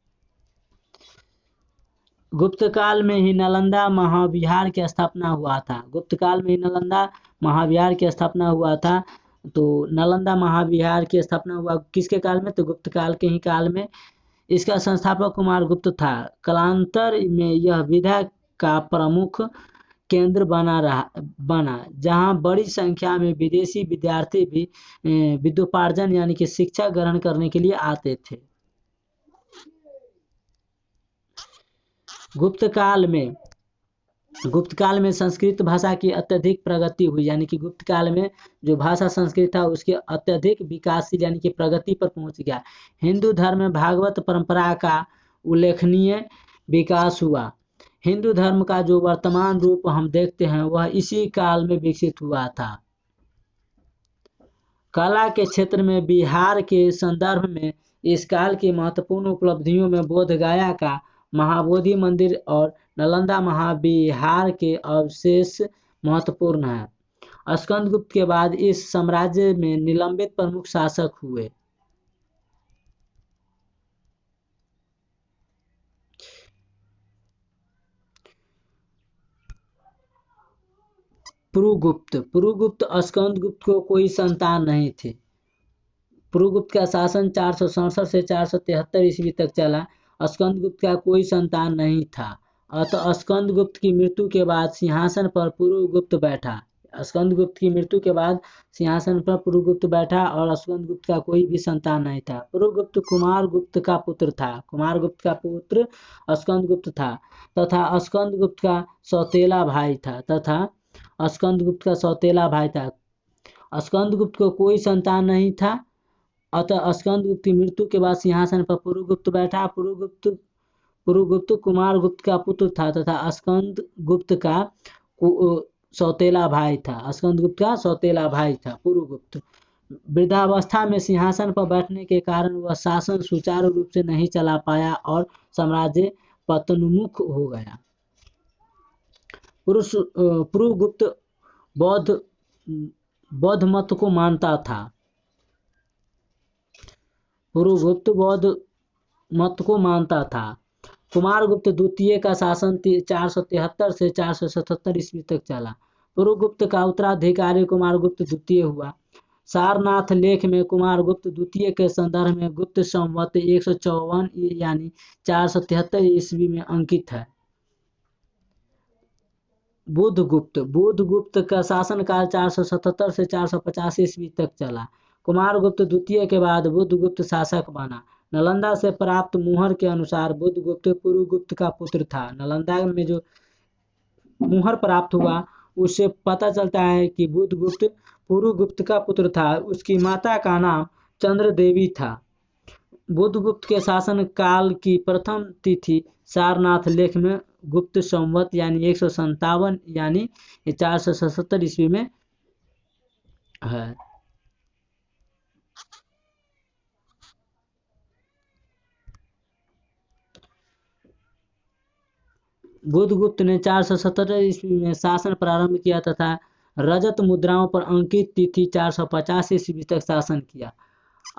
गुप्त काल में ही नालंदा महाविहार की स्थापना हुआ था। तो नालंदा महाविहार की स्थापना हुआ किसके काल में? तो गुप्त काल के ही काल में। इसका संस्थापक कुमार गुप्त था। कालांतर में यह विद्या का प्रमुख केंद्र बना जहां बड़ी संख्या में विदेशी विद्यार्थी भी विद्योपार्जन यानी कि शिक्षा ग्रहण करने के लिए आते थे। गुप्त काल में संस्कृत भाषा की अत्यधिक प्रगति हुई। यानी कि गुप्त काल में जो भाषा संस्कृत था उसके अत्यधिक विकासशील यानी कि प्रगति पर पहुंच गया। हिंदू धर्म में भागवत परंपरा का उल्लेखनीय विकास हुआ। हिंदू धर्म का जो वर्तमान रूप हम देखते हैं वह इसी काल में विकसित हुआ था। कला के क्षेत्र में बिहार के संदर्भ में इस काल की महत्वपूर्ण उपलब्धियों में बोध गया का महाबोधि मंदिर और नालंदा महाविहार के अवशेष महत्वपूर्ण है। स्कंदगुप्त के बाद इस साम्राज्य में निलंबित प्रमुख शासक हुए। पुरुगुप्त स्कंदगुप्त को कोई संतान नहीं थी। पुरुगुप्त का शासन 467 से 473 ईस्वी तक चला। स्कंदगुप्त का कोई संतान नहीं था, अतः स्कंदगुप्त की मृत्यु के बाद सिंहासन पर पुरुगुप्त बैठा। स्कंदगुप्त की मृत्यु के बाद सिंहासन पर पुरुगुप्त बैठा और स्कंदगुप्त का कोई भी संतान नहीं था। पुरुगुप्त कुमारगुप्त का पुत्र था। कुमारगुप्त का पुत्र स्कंदगुप्त था तथा स्कंदगुप्त का सौतेला भाई था। स्कंदगुप्त को कोई संतान नहीं था, अतः स्कंदगुप्त की मृत्यु के बाद सिंहासन पर पुरुगुप्त बैठा। पुरुगुप्त कुमारगुप्त का पुत्र था तथा स्कंदगुप्त का सौतेला भाई था। पुरुगुप्त वृद्धावस्था में सिंहासन पर बैठने के कारण वह शासन सुचारू रूप से नहीं चला पाया और साम्राज्य पतनोन्मुख हो गया। पुरुगुप्त बौद्ध मत को मानता था। कुमारगुप्त द्वितीय का शासन 473 से 477 ईस्वी तक चला। पुरुगुप्त का उत्तराधिकारी कुमारगुप्त द्वितीय हुआ। सारनाथ लेख में कुमारगुप्त द्वितीय के संदर्भ में गुप्त संवत 154 यानी 473 ईस्वी में अंकित है। बुधगुप्त का शासनकाल 477 से 450 ईस्वी तक चला। कुमारगुप्त द्वितीय के बाद बुधगुप्त शासक बना। नालंदा से प्राप्त मुहर के अनुसार बुधगुप्त पुरुगुप्त का पुत्र था। नालंदा में जो मुहर प्राप्त हुआ उससे पता चलता है कि बुधगुप्त पुरुगुप्त का पुत्र था। उसकी माता का नाम चंद्र देवी था। बुधगुप्त के शासन काल की प्रथम तिथि सारनाथ लेख में गुप्त संवत यानी 157 यानी 477 ईस्वी में है। बुधगुप्त ने 477 ईस्वी में शासन प्रारंभ किया तथा रजत मुद्राओं पर अंकित तिथि 450 ईस्वी तक शासन किया।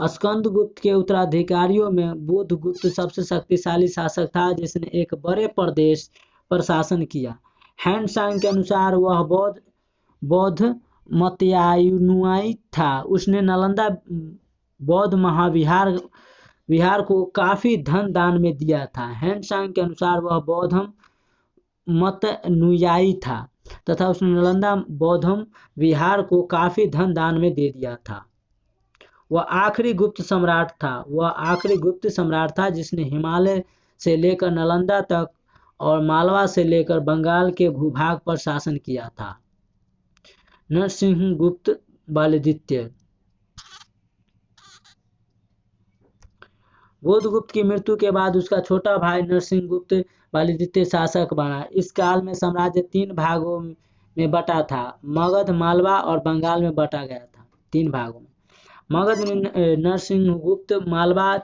स्कंदगुप्त के उत्तराधिकारियों में बुधगुप्त सबसे शक्तिशाली शासक था, जिसने एक बड़े प्रदेश पर शासन किया। हैंडसांग के अनुसार वह बौद्ध मतानुयायी था। उसने नालंदा बौद्ध महाविहार को काफी धन दान में दिया था। हैंडसांग के अनुसार वह बौद्ध मतानुयायी था तथा उसने नालंदा बौद्ध विहार को काफी धन दान में दे दिया था। वह आखिरी गुप्त सम्राट था जिसने हिमालय से लेकर नालंदा तक और मालवा से लेकर बंगाल के भूभाग पर शासन किया था। नरसिंहगुप्त बालीद्वितीय। बुधगुप्त की मृत्यु के बाद उसका छोटा भाई नरसिंहगुप्त बालीद्वितीय शासक बना। इस काल में साम्राज्य 3 भागों में बटा था। मगध, मालवा और बंगाल में बटा गया था 3 भागों में। मगध में नरसिंहगुप्त मालवा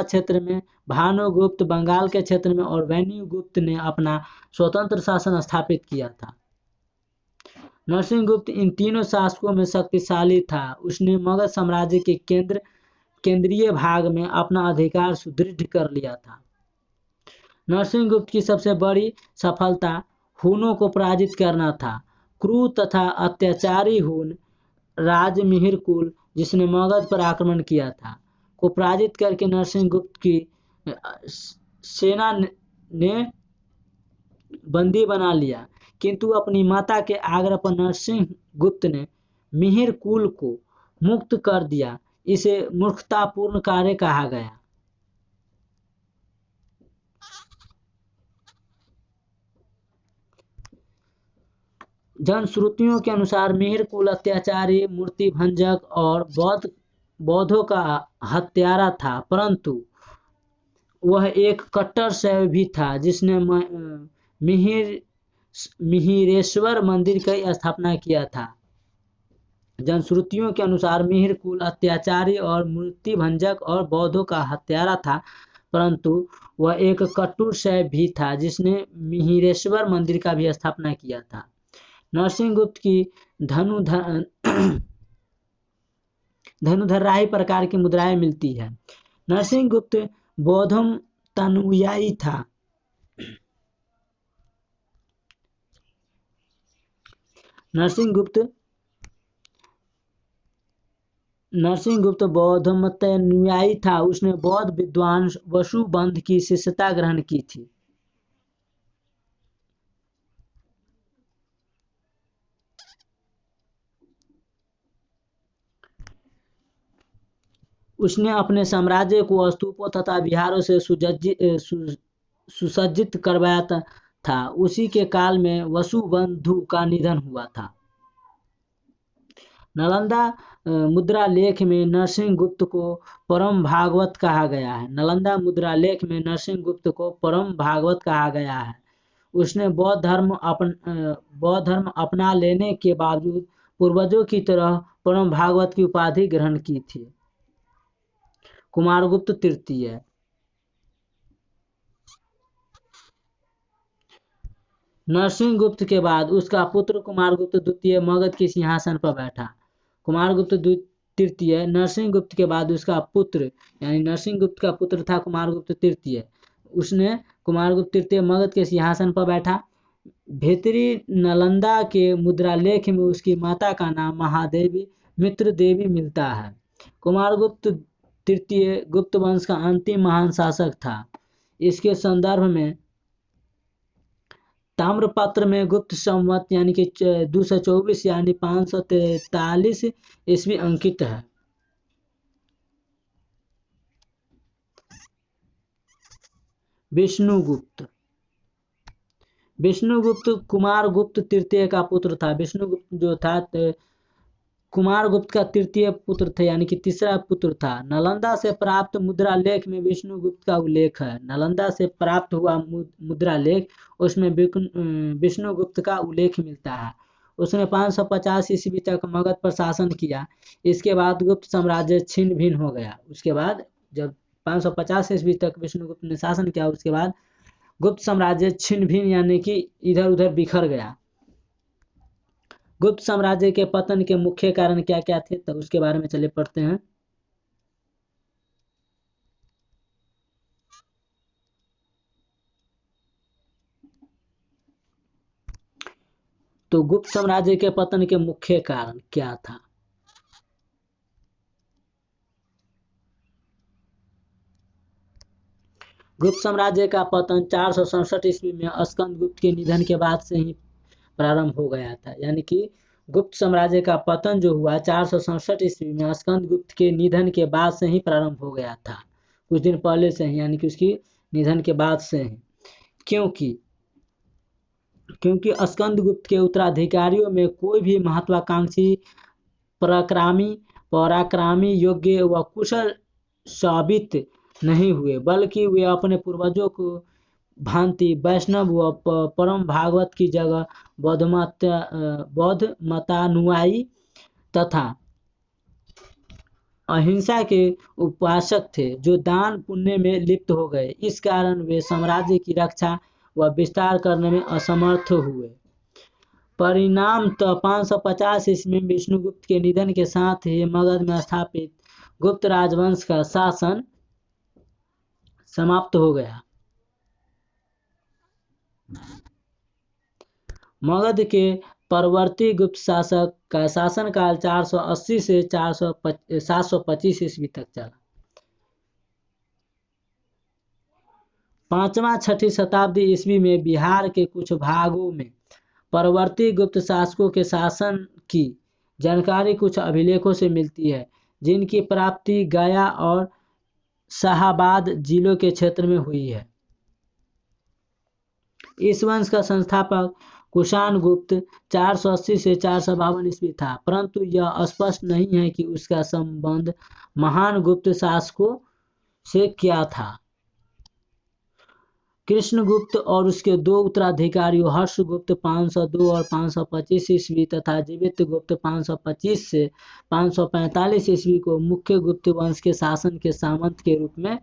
क्षेत्र में, भानुगुप्त बंगाल के क्षेत्र में और वैन्युगुप्त ने अपना स्वतंत्र शासन स्थापित किया था। नरसिंहगुप्त इन तीनों शासकों में शक्तिशाली था। उसने मगध साम्राज्य के केंद्रीय भाग में अपना अधिकार सुदृढ़ कर लिया था। नरसिंहगुप्त की सबसे बड़ी सफलता हुनों को पराजित करना था। क्रूर तथा अत्याचारी हुन राज मिहिरकुल, जिसने मगध पर आक्रमण किया था, को पराजित करके नरसिंहगुप्त की सेना ने बंदी बना लिया, किंतु अपनी माता के आग्रह पर नरसिंहगुप्त ने मिहिरकुल को मुक्त कर दिया। इसे मूर्खतापूर्ण कार्य कहा गया। जनश्रुतियों के अनुसार मिहिरकुल अत्याचारी, मूर्तिभंजक और बौद्धों का हत्यारा था, परंतु वह एक कट्टर शैव भी था जिसने मिहिरेश्वर मंदिर की स्थापना किया था। जनश्रुतियों के अनुसार मिहिर कुल अत्याचारी और मूर्तिभंजक और बौद्धों का हत्यारा था, परंतु वह एक कटुशय भी था जिसने मिहिरेश्वर मंदिर का भी स्थापना किया था। नरसिंहगुप्त की धनुधर्राही प्रकार की मुद्राएं मिलती है। नरसिंहगुप्त बौद्धम तनुयायी था। नरसिंहगुप्त बौद्धमतानुयायी था। उसने बौद्ध विद्वान वसुबंध की शिष्यता ग्रहण की थी। उसने अपने साम्राज्य को स्तूपों तथा विहारों से सुसज्जित करवाया था। उसी के काल में वसुबंधु का निधन हुआ था। नालंदा मुद्रा लेख में नरसिंहगुप्त को परम भागवत कहा गया है। नालंदा मुद्रा लेख में नरसिंहगुप्त को परम भागवत कहा गया है। उसने बौद्ध धर्म अपना लेने के बावजूद पूर्वजों की तरह परम भागवत की उपाधि ग्रहण की थी। कुमारगुप्त तृतीय। नरसिंहगुप्त के बाद उसका पुत्र कुमारगुप्त द्वितीय मगध के सिंहासन पर बैठा। कुमारगुप्त तृतीय नरसिंहगुप्त के बाद उसका पुत्र यानी नरसिंहगुप्त का पुत्र था कुमारगुप्त तृतीय। उसने कुमारगुप्त तृतीय मगध के सिंहासन पर बैठा। भीतरी नालंदा के मुद्रालेख में उसकी माता का नाम महादेवी मित्र देवी मिलता है। कुमारगुप्त तृतीय गुप्त वंश का अंतिम महान शासक था। इसके संदर्भ में ताम्रपत्र में गुप्त संवत यानी कि 224 यानी 543 ईस्वी अंकित है। विष्णुगुप्त कुमारगुप्त तृतीय का पुत्र था। विष्णुगुप्त जो था कुमारगुप्त का तृतीय पुत्र था यानी कि तीसरा पुत्र था। नालंदा से प्राप्त मुद्रा लेख में विष्णुगुप्त का उल्लेख है। नालंदा से प्राप्त हुआ मुद्रा लेख उसमें विष्णुगुप्त का उल्लेख मिलता है। उसने 550 ईस्वी तक मगध पर शासन किया। इसके बाद गुप्त साम्राज्य छिन्न भिन्न हो गया। उसके बाद जब 550 ईस्वी तक विष्णुगुप्त ने शासन किया, उसके बाद गुप्त साम्राज्य छिन्न भिन्न यानी कि इधर उधर बिखर गया। गुप्त साम्राज्य के पतन के मुख्य कारण क्या क्या थे, तब उसके बारे में चलिए पढ़ते हैं। तो गुप्त साम्राज्य के पतन के मुख्य कारण क्या था? गुप्त साम्राज्य का पतन 467 ईस्वी में स्कंदगुप्त के निधन के बाद से ही प्रारंभ हो गया था। यानी कि गुप्त साम्राज्य का पतन जो हुआ 467 ईस्वी में स्कंदगुप्त के निधन के बाद से ही प्रारंभ हो गया था। कुछ दिन पहले से ही यानी कि उसकी निधन के बाद से ही। क्योंकि स्कंदगुप्त के उत्तराधिकारियों में कोई भी महत्वाकांक्षी पराक्रमी योग्य व कुशल साबित नहीं हुए, बल्कि वे अपने पूर्वजों को भांति वैष्णव व परम भागवत की जगह बौद्धमतानुयायी तथा अहिंसा के उपासक थे, जो दान पुण्य में लिप्त हो गए। इस कारण वे साम्राज्य की रक्षा व विस्तार करने में असमर्थ हुए। परिणाम 550 ईस्वी में विष्णुगुप्त के निधन के साथ ही मगध में स्थापित गुप्त राजवंश का शासन समाप्त हो गया। मगध के परवर्ती गुप्त शासक का शासनकाल 480 से 725 ईस्वी तक चला। 5वीं-6वीं शताब्दी ईस्वी में बिहार के कुछ भागों में परवर्ती गुप्त शासकों के शासन की जानकारी कुछ अभिलेखों से मिलती है, जिनकी प्राप्ति गया और शाहाबाद जिलों के क्षेत्र में हुई है। इस वंश का संस्थापक कुषाण गुप्त 480 से 452 ईस्वी था, परंतु यह स्पष्ट नहीं है कि उसका संबंध महान गुप्त शासकों से क्या था। कृष्णगुप्त और उसके दो उत्तराधिकारियों हर्षगुप्त 502 और 525 ईस्वी तथा जीवितगुप्त 525 से 545 ईस्वी को मुख्य गुप्त वंश के शासन के सामंत के रूप में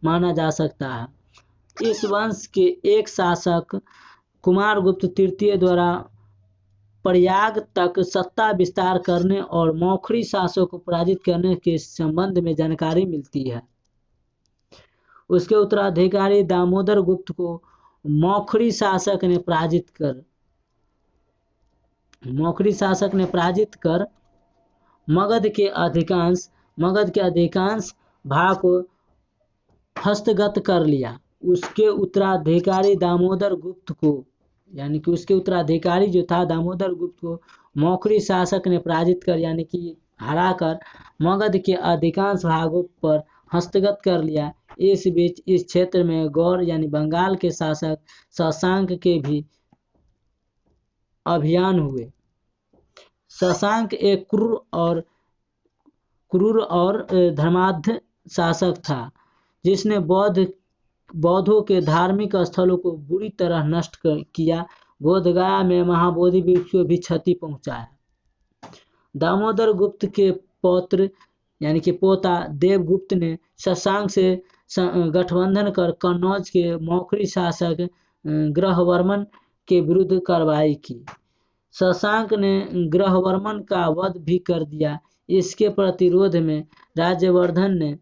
माना जा सकता है। इस वंश के एक शासक कुमारगुप्त तृतीय द्वारा प्रयाग तक सत्ता विस्तार करने और मौखरी शासकों को पराजित करने के संबंध में जानकारी मिलती है। उसके उत्तराधिकारी दामोदर गुप्त को मौखरी शासक ने पराजित कर मगध के अधिकांश भाग को हस्तगत कर लिया। उसके उत्तराधिकारी दामोदर गुप्त को यानी कि उसके उत्तराधिकारी जो था दामोदर गुप्त को मौखरी शासक ने पराजित कर यानी कि हराकर मगध के अधिकांश भागों पर हस्तगत कर लिया। इस बीच इस क्षेत्र में गौर यानी बंगाल के शासक शशांक के भी अभियान हुए। शशांक एक क्रूर और धर्माढ्य शासक था जिसने बौद्धों के धार्मिक स्थलों को बुरी तरह नष्ट किया। बोधगया में महाबोधि वृक्ष को भी क्षति पहुंचाया। दामोदर गुप्त के पौत्र यानी कि पोता देवगुप्त ने शशांक से गठबंधन कर कन्नौज के मौखरी शासक ग्रहवर्मन के विरुद्ध कार्रवाई की। शशांक ने ग्रहवर्मन का वध भी कर दिया। इसके प्रतिरोध में राज्यवर्धन ने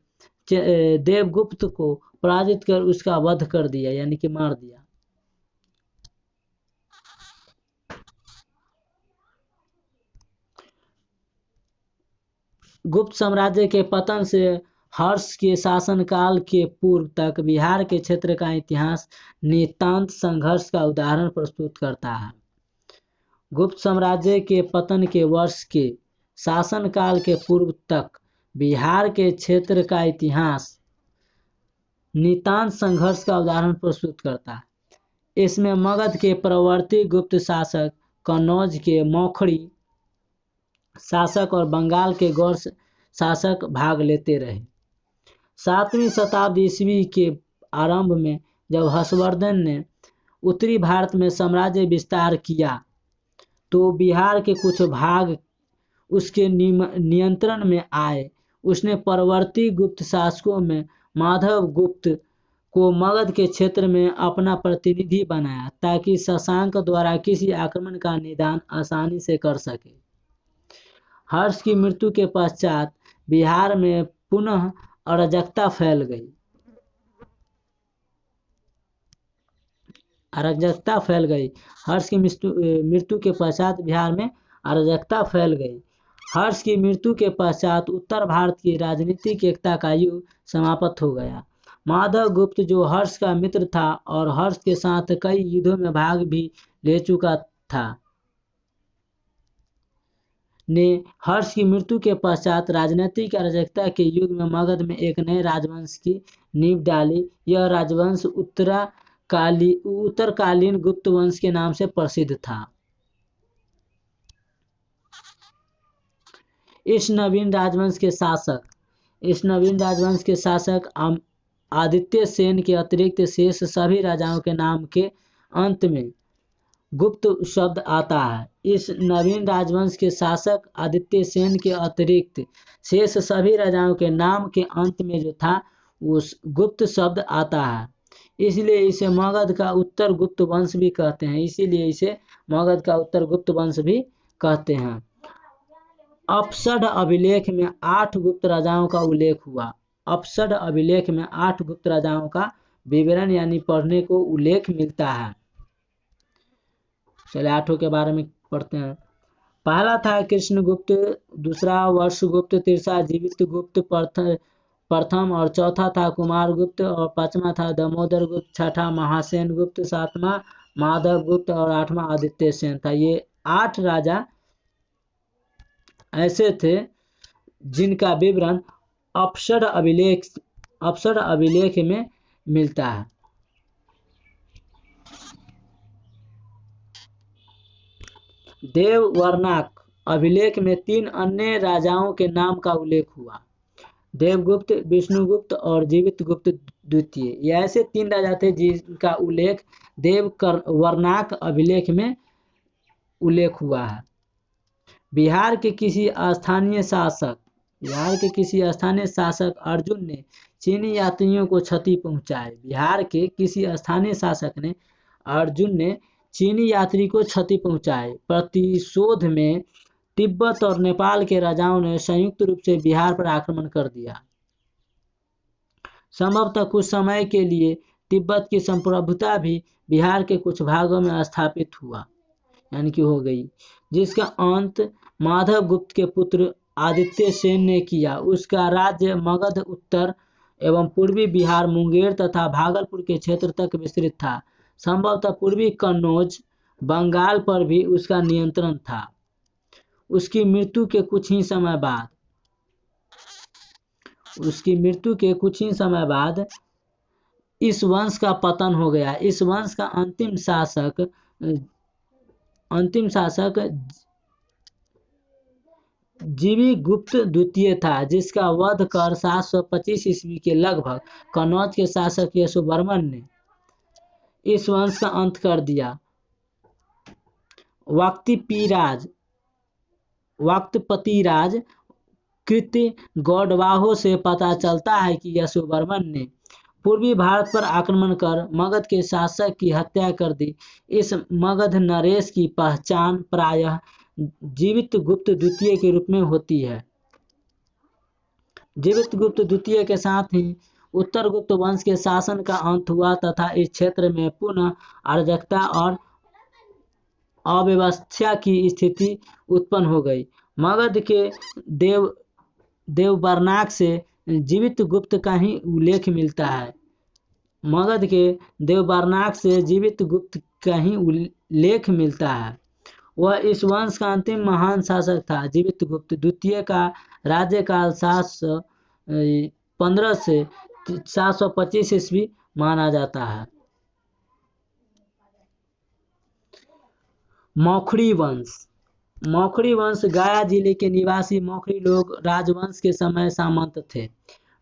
देवगुप्त को पराजित कर उसका वध कर दिया यानी कि मार दिया। गुप्त साम्राज्य के पतन से हर्ष के शासनकाल के पूर्व तक बिहार के क्षेत्र का इतिहास नितांत संघर्ष का उदाहरण प्रस्तुत करता है। गुप्त साम्राज्य के पतन के वर्ष के शासनकाल के पूर्व तक बिहार के क्षेत्र का इतिहास नितांत संघर्ष का उदाहरण प्रस्तुत करता है। इसमें मगध के प्रवर्ती गुप्त शासक, कन्नौज के मौखरी शासक और बंगाल के गौर शासक भाग लेते रहे। 7वीं शताब्दी ईस्वी के आरंभ में जब हर्षवर्धन ने उत्तरी भारत में साम्राज्य विस्तार किया तो बिहार के कुछ भाग उसके नियंत्रण में आए। उसने परवर्ती गुप्त शासकों में माधव गुप्त को मगध के क्षेत्र में अपना प्रतिनिधि बनाया ताकि शशांक द्वारा किसी आक्रमण का निदान आसानी से कर सके। हर्ष की मृत्यु के पश्चात बिहार में पुनः अराजकता फैल गई। हर्ष की मृत्यु के पश्चात बिहार में अराजकता फैल गई। हर्ष की मृत्यु के पश्चात उत्तर भारत की राजनीतिक एकता का युग समाप्त हो गया। माधव गुप्त जो हर्ष का मित्र था और हर्ष के साथ कई युद्धों में भाग भी ले चुका था ने हर्ष की मृत्यु के पश्चात राजनीतिक अराजकता के युग में मगध में एक नए राजवंश की नींव डाली। यह राजवंश उत्तरकालीन गुप्त वंश के नाम से प्रसिद्ध था। इस नवीन राजवंश के शासक आदित्य सेन के अतिरिक्त शेष सभी राजाओं के नाम के अंत में गुप्त शब्द आता है। इस नवीन राजवंश के शासक आदित्य सेन के अतिरिक्त शेष सभी राजाओं के नाम के अंत में जो था उस गुप्त शब्द आता है। इसलिए इसे मगध का उत्तर गुप्त वंश भी कहते हैं। अपसड अभिलेख में 8 गुप्त राजाओं का उल्लेख हुआ। अपसड अभिलेख में 8 गुप्त राजाओं का विवरण यानी पढ़ने को उल्लेख मिलता है। चलिए 8 के बारे में पढ़ते हैं। पहला था कृष्णगुप्त, दूसरा वर्षगुप्त, तीसरा जीवितगुप्त प्रथम और चौथा था कुमारगुप्त और पांचवा था दामोदर गुप्त, छठा महासेन गुप्त, सातवां माधव गुप्त और आठवां आदित्य सेन था। ये 8 राजा ऐसे थे जिनका विवरण अपसड अभिलेख में मिलता है। देववर्णाक अभिलेख में 3 अन्य राजाओं के नाम का उल्लेख हुआ। देवगुप्त, विष्णुगुप्त और जीवितगुप्त द्वितीय। ये ऐसे 3 राजा थे जिनका उल्लेख देववर्णाक अभिलेख में उल्लेख हुआ है। बिहार के किसी स्थानीय शासक अर्जुन ने चीनी यात्रियों को क्षति पहुंचाई। बिहार के किसी स्थानीय शासक ने अर्जुन ने चीनी यात्री को क्षति पहुंचाई। प्रतिशोध में तिब्बत और नेपाल के राजाओं ने संयुक्त रूप से बिहार पर आक्रमण कर दिया। संभवतः कुछ समय के लिए तिब्बत की संप्रभुता भी बिहार के कुछ भागों में स्थापित हुआ, यानी कि हो गई, जिसका अंत माधव गुप्त के पुत्र आदित्य सेन ने किया। उसका राज्य मगध उत्तर एवं पूर्वी बिहार, मुंगेर तथा भागलपुर के क्षेत्र तक विस्तृत था। संभवतः पूर्वी कन्नौज, बंगाल पर भी उसका नियंत्रण था। उसकी मृत्यु के कुछ ही समय बाद इस वंश का पतन हो गया। इस वंश का अंतिम शासक जीवितगुप्त द्वितीय था, जिसका वध कर 725 ईस्वी के लगभग कन्नौज के शासक यशोवर्मन ने इस वंश का अंत कर दिया। वक्तपतिराज कृत्य गौडवाहो से पता चलता है कि यशोवर्मन ने पूर्वी भारत पर आक्रमण कर मगध के शासक की हत्या कर दी। इस मगध नरेश की पहचान प्रायः जीवितगुप्त द्वितीय के रूप में होती है। जीवितगुप्त द्वितीय के साथ ही उत्तर गुप्त वंश के शासन का अंत हुआ तथा इस क्षेत्र में पुनः अराजकता और अव्यवस्था की स्थिति उत्पन्न हो गई। मगध के देववर्णाक से जीवितगुप्त का ही उल्लेख मिलता है। मगध के देववर्णाक से जीवितगुप्त का ही उल्लेख मिलता है। वह इस वंश का अंतिम महान शासक था। जीवितगुप्त द्वितीय का राज्यकाल 715 से 725 ईस्वी माना जाता है। मौखरी वंश गया जिले के निवासी मौखरी लोग राजवंश के समय सामंत थे।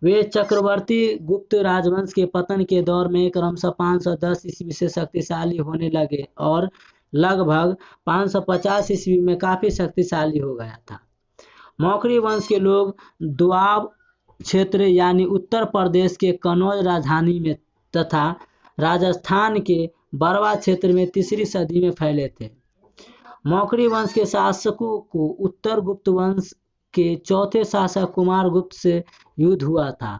वे चक्रवर्ती गुप्त राजवंश के पतन के दौर में क्रमशः 510 ईस्वी से शक्तिशाली होने लगे और लगभग 550 ईस्वी में काफी शक्तिशाली हो गया था। मौखरी वंश के लोग दोआब क्षेत्र यानी उत्तर प्रदेश के कन्नौज राजधानी में तथा राजस्थान के बरवा क्षेत्र में 3री सदी में फैले थे। मौखरी वंश के शासकों को उत्तर गुप्त वंश के चौथे शासक कुमारगुप्त से युद्ध हुआ था,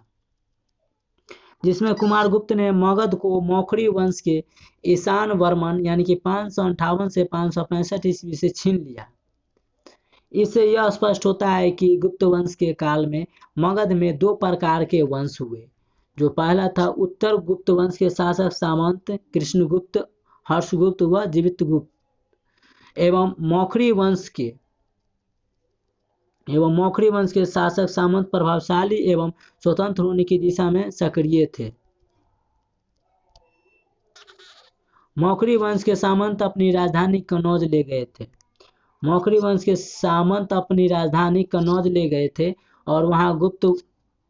जिसमें कुमारगुप्त ने मगध को मौखरी वंश के ईशान वर्मन यानी कि 558 से 565 ईस्वी से छीन लिया। इससे यह स्पष्ट होता है कि गुप्त वंश के काल में मगध में 2 प्रकार के वंश हुए। जो पहला था उत्तर गुप्त वंश के शासक सामंत कृष्णगुप्त, हर्षगुप्त व जीवितगुप्त एवं मौखरी वंश के शासक सामंत प्रभावशाली एवं स्वतंत्र होने की दिशा में सक्रिय थे। मौखरी वंश के सामंत अपनी राजधानी कन्नौज ले गए थे और वहां गुप्त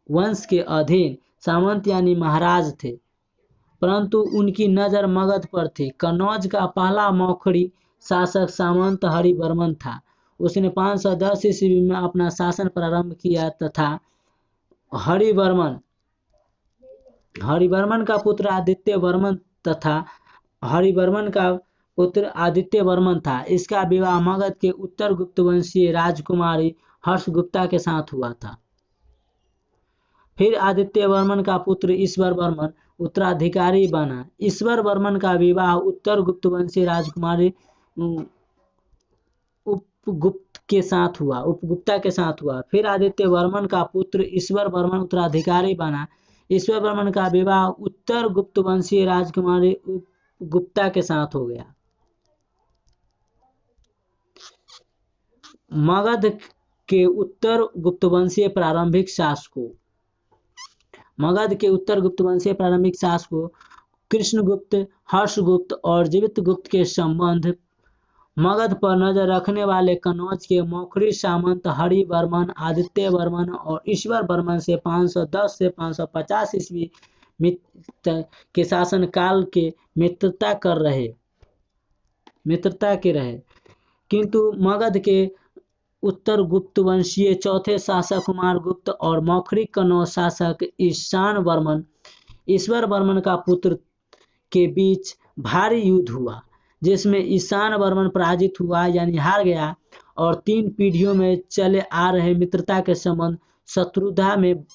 वंश के अधीन सामंत यानी महाराज थे, परंतु उनकी नजर मगध पर थी। कन्नौज का पहला मौखरी शासक सामंत हरिवर्मन था। उसने 510 ईस्वी में अपना शासन प्रारंभ किया तथा हरिवर्मन का पुत्र आदित्य वर्मन था। इसका विवाह मगध के उत्तर गुप्त वंशीय राजकुमारी हर्षगुप्ता के साथ हुआ था। फिर आदित्य वर्मन का पुत्र ईश्वर वर्मन उत्तराधिकारी बना। ईश्वर वर्मन का विवाह उत्तर गुप्त वंशीय राजकुमारी उपगुप्ता के साथ हुआ। फिर आदित्य वर्मन का पुत्र ईश्वर वर्मन उत्तराधिकारी बना। ईश्वर वर्मन का विवाह उत्तर गुप्त वंशीय राजकुमारी उपगुप्ता के साथ हो गया। मगध के उत्तर गुप्त वंशीय प्रारंभिक शासकों कृष्णगुप्त, हर्षगुप्त और जीवितगुप्त के संबंध मगध पर नजर रखने वाले कनौज के मौखरी सामंत हरिवर्मन, आदित्य वर्मन और ईश्वर वर्मन से 510 से 550 ईस्वी के शासन काल के मित्रता के रहे, किंतु मगध के उत्तर गुप्त वंशीय चौथे शासक कुमार गुप्त और मौखरी कनौज शासक ईश्वर वर्मन का पुत्र के बीच भारी युद्ध हुआ, जिसमें ईशान वर्मन पराजित हुआ यानी हार गया और 3 पीढ़ियों में चले आ रहे मित्रता के संबंध शत्रुता में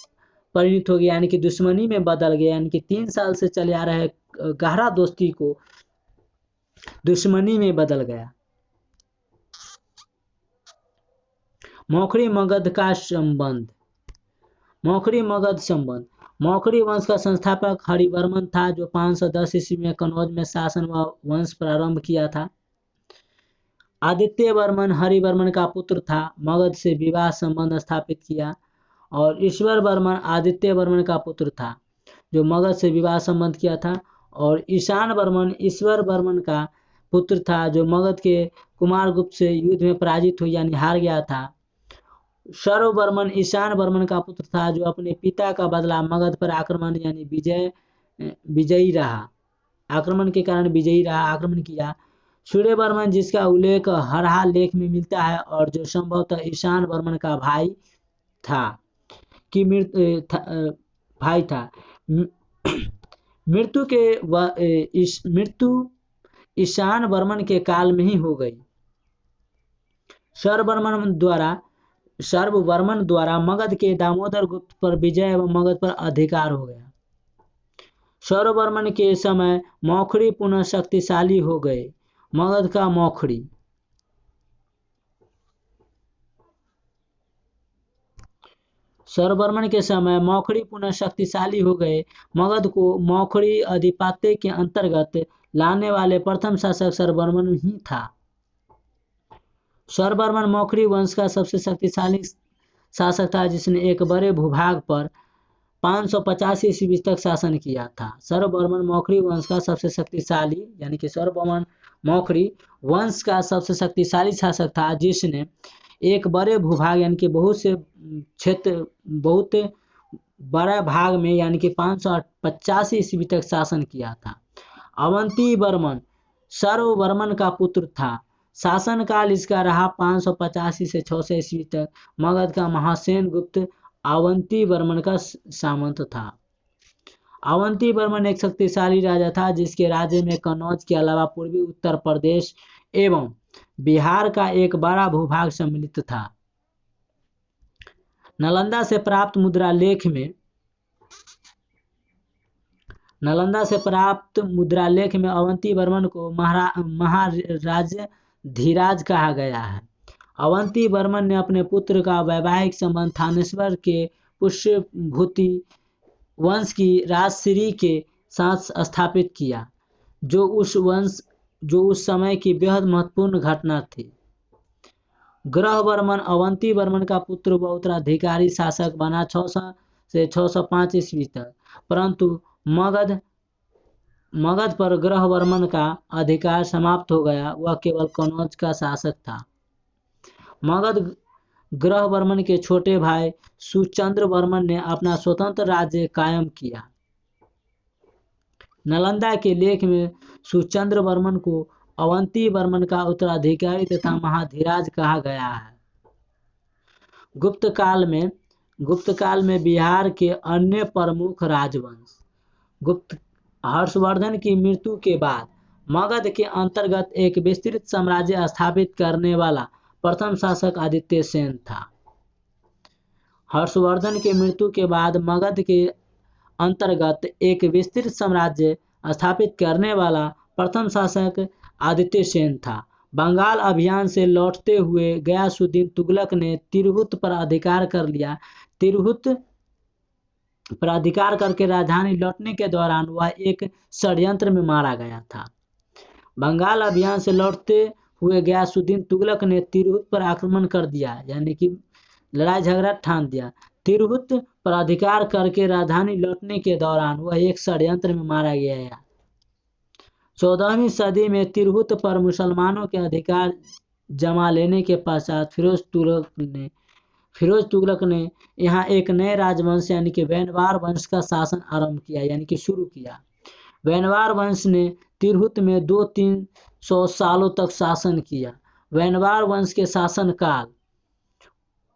परिणत हो गया, यानी कि दुश्मनी में बदल गया, यानी कि 3 साल से चले आ रहे गहरा दोस्ती को दुश्मनी में बदल गया। मौखरी मगध का संबंध। मौखरी वंश का संस्थापक हरिवर्मन था, जो 510 ईस्वी में कनौज में शासन व वंश प्रारंभ किया था। आदित्य वर्मन हरिवर्मन का पुत्र था, मगध से विवाह संबंध स्थापित किया। और ईश्वर वर्मन आदित्य वर्मन का पुत्र था, जो मगध से विवाह संबंध किया था। और ईशान वर्मन ईश्वर वर्मन का पुत्र था, जो मगध के कुमारगुप्त से युद्ध में पराजित हो यानी हार गया था। सर्ववर्मन ईशान वर्मन का पुत्र था, जो अपने पिता का बदला मगध पर आक्रमण यानी विजयी रहा, आक्रमण के कारण विजयी रहा, आक्रमण किया। सूर्यवर्मन, जिसका उल्लेख हरहा लेख में मिलता है और जो संभवतः ईशान वर्मन का भाई था मृत्यु ईशान वर्मन के काल में ही हो गई। सर्ववर्मन द्वारा मगध के दामोदर गुप्त पर विजय एवं मगध पर अधिकार हो गया। सर्ववर्मन के समय मौखरी पुनः शक्तिशाली हो गए। मगध का मौखरी। सर्ववर्मन के समय मौखरी पुनः शक्तिशाली हो गए। मगध को मौखरी अधिपत्य के अंतर्गत लाने वाले प्रथम शासक सर्ववर्मन ही था। सर्ववर्मन मौखरी वंश का सबसे शक्तिशाली शासक था, जिसने एक बड़े भूभाग पर 550 ईस्वी तक शासन किया था। सर्ववर्मन मौखरी वंश का सबसे शक्तिशाली यानी कि सर्ववर्मन मौखरी वंश का सबसे शक्तिशाली शासक था, जिसने एक बड़े भूभाग यानी कि बहुत बड़ा भाग में यानी कि 550 ईस्वी तक शासन किया था। अवंती वर्मन सर्ववर्मन का पुत्र था। शासनकाल इसका रहा 585 से 600 ईस्वी तक। मगध का महासेन गुप्त अवंती वर्मन का सामंत था। अवंती वर्मन एक शक्तिशाली राजा था, जिसके राज्य में कनौज के अलावा पूर्वी उत्तर प्रदेश एवं बिहार का एक बड़ा भूभाग सम्मिलित था। नालंदा से प्राप्त मुद्रालेख में अवंती वर्मन को महाराज धीराज कहा गया है। अवंती वर्मन ने अपने पुत्र का वैवाहिक संबंध थानेश्वर के पुष्यभूति वंश की राजश्री के साथ स्थापित किया, जो उस समय की बेहद महत्वपूर्ण घटना थी। ग्रहवर्मन अवंती वर्मन का पुत्र व उत्तराधिकारी शासक बना 600 से 605 ईस्वी तक, परंतु मगध पर ग्रहवर्मन का अधिकार समाप्त हो गया। वह केवल कनौज का शासक था। मगध ग्रहवर्मन के छोटे भाई सुचंद्र वर्मन ने अपना स्वतंत्र राज्य कायम किया। नालंदा के लेख में सुचंद्र वर्मन को अवंती वर्मन का उत्तराधिकारी तथा महाधीराज कहा गया है। गुप्त काल में बिहार के अन्य प्रमुख राजवंश। हर्षवर्धन की मृत्यु के बाद मगध के अंतर्गत एक विस्तृत साम्राज्य स्थापित करने वाला प्रथम शासक आदित्य सेन था। हर्षवर्धन के मृत्यु के बाद मगध के अंतर्गत एक विस्तृत साम्राज्य स्थापित करने वाला प्रथम शासक आदित्य सेन था। बंगाल अभियान से लौटते हुए गयासुद्दीन तुगलक ने तिरहुत पर अधिकार कर लिया। तिरहुत पर अधिकार करके राजधानी लौटने के दौरान वह एक षड्यंत्र में मारा गया था। बंगाल अभियान से लौटते हुए गयासुद्दीन तुगलक ने तिरहुत पर आक्रमण कर दिया, यानी कि लड़ाई झगड़ा ठान दिया। तिरहुत पर अधिकार करके राजधानी लौटने के दौरान वह एक षड्यंत्र में मारा गया। 14वीं सदी में तिरहुत पर मुसलमानों के अधिकार जमा लेने के पश्चात फिरोज तुगलक ने यहाँ एक नए राजवंश यानी कि वैनवार वंश का शासन आरंभ किया यानी कि शुरू किया। वैनवार वंश ने तिरहुत में 200-300 सालों तक शासन किया। वैनवार वंश के शासनकाल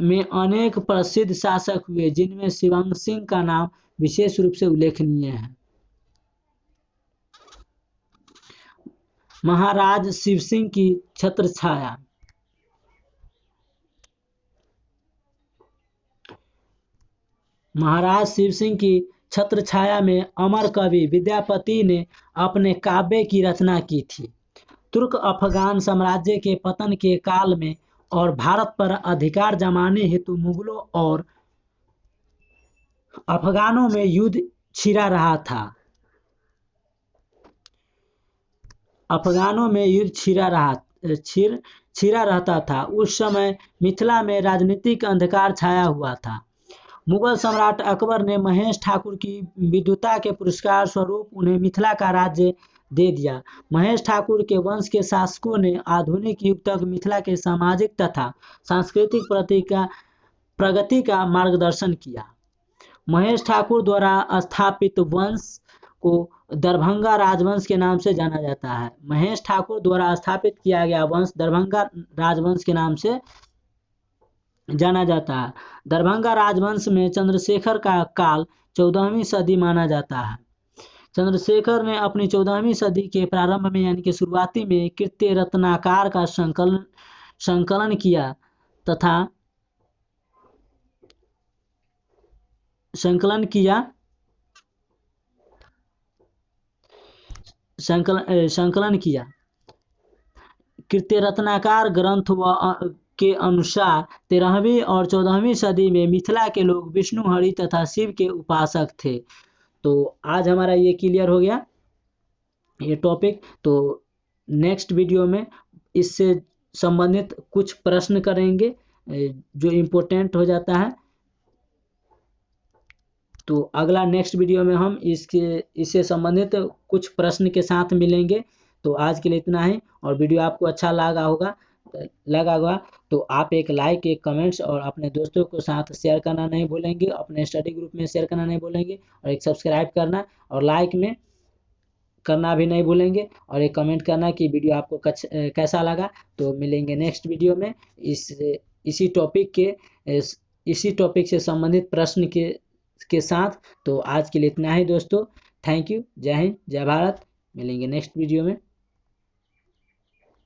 में अनेक प्रसिद्ध शासक हुए जिनमें शिवंग सिंह का नाम विशेष रूप से उल्लेखनीय है। महाराज शिवसिंह की छत्रछाया। महाराज शिवसिंह की छत्रछाया में अमर कवि विद्यापति ने अपने काव्य की रचना की थी। तुर्क अफगान साम्राज्य के पतन के काल में और भारत पर अधिकार जमाने हेतु मुगलों और अफगानों में युद्ध छिड़ा रहा था। छिड़ा रहता था। उस समय मिथिला में राजनीतिक अंधकार छाया हुआ था। मुगल सम्राट अकबर ने महेश ठाकुर की विद्वता के पुरस्कार स्वरूप उन्हें मिथिला का राज्य दे दिया। महेश ठाकुर के वंश के शासकों ने आधुनिक युग तक मिथिला के सामाजिक तथा सांस्कृतिक प्रगति का मार्गदर्शन किया। महेश ठाकुर द्वारा स्थापित वंश को दरभंगा राजवंश के नाम से जाना जाता है। महेश ठाकुर द्वारा स्थापित किया गया वंश दरभंगा राजवंश के नाम से जाना जाता है। दरभंगा राजवंश में चंद्रशेखर का काल 14वीं सदी माना जाता है। चंद्रशेखर ने अपनी 14वीं सदी के प्रारंभ में यानी कि शुरुआती में कृत्य रत्नाकर का संकलन किया तथा कृत्य रत्नाकर ग्रंथ के अनुसार 13वीं और 14वीं सदी में मिथिला के लोग विष्णु हरि तथा शिव के उपासक थे। तो आज हमारा ये क्लियर हो गया ये टॉपिक। तो नेक्स्ट वीडियो में इससे संबंधित कुछ प्रश्न करेंगे जो इम्पोर्टेंट हो जाता है। तो अगला नेक्स्ट वीडियो में हम इससे संबंधित कुछ प्रश्न के साथ मिलेंगे। तो आज के लिए इतना ही। और वीडियो आपको अच्छा लगा होगा तो आप एक लाइक, एक कमेंट्स और अपने दोस्तों के साथ शेयर करना नहीं भूलेंगे, अपने स्टडी ग्रुप में शेयर करना नहीं भूलेंगे और एक सब्सक्राइब करना और लाइक में करना भी नहीं भूलेंगे और एक कमेंट करना कि वीडियो आपको कैसा लगा। तो मिलेंगे नेक्स्ट वीडियो में इसी टॉपिक से संबंधित प्रश्न के साथ। तो आज के लिए इतना ही दोस्तों। Thank you. जय हिंद, जय भारत। मिलेंगे नेक्स्ट वीडियो में।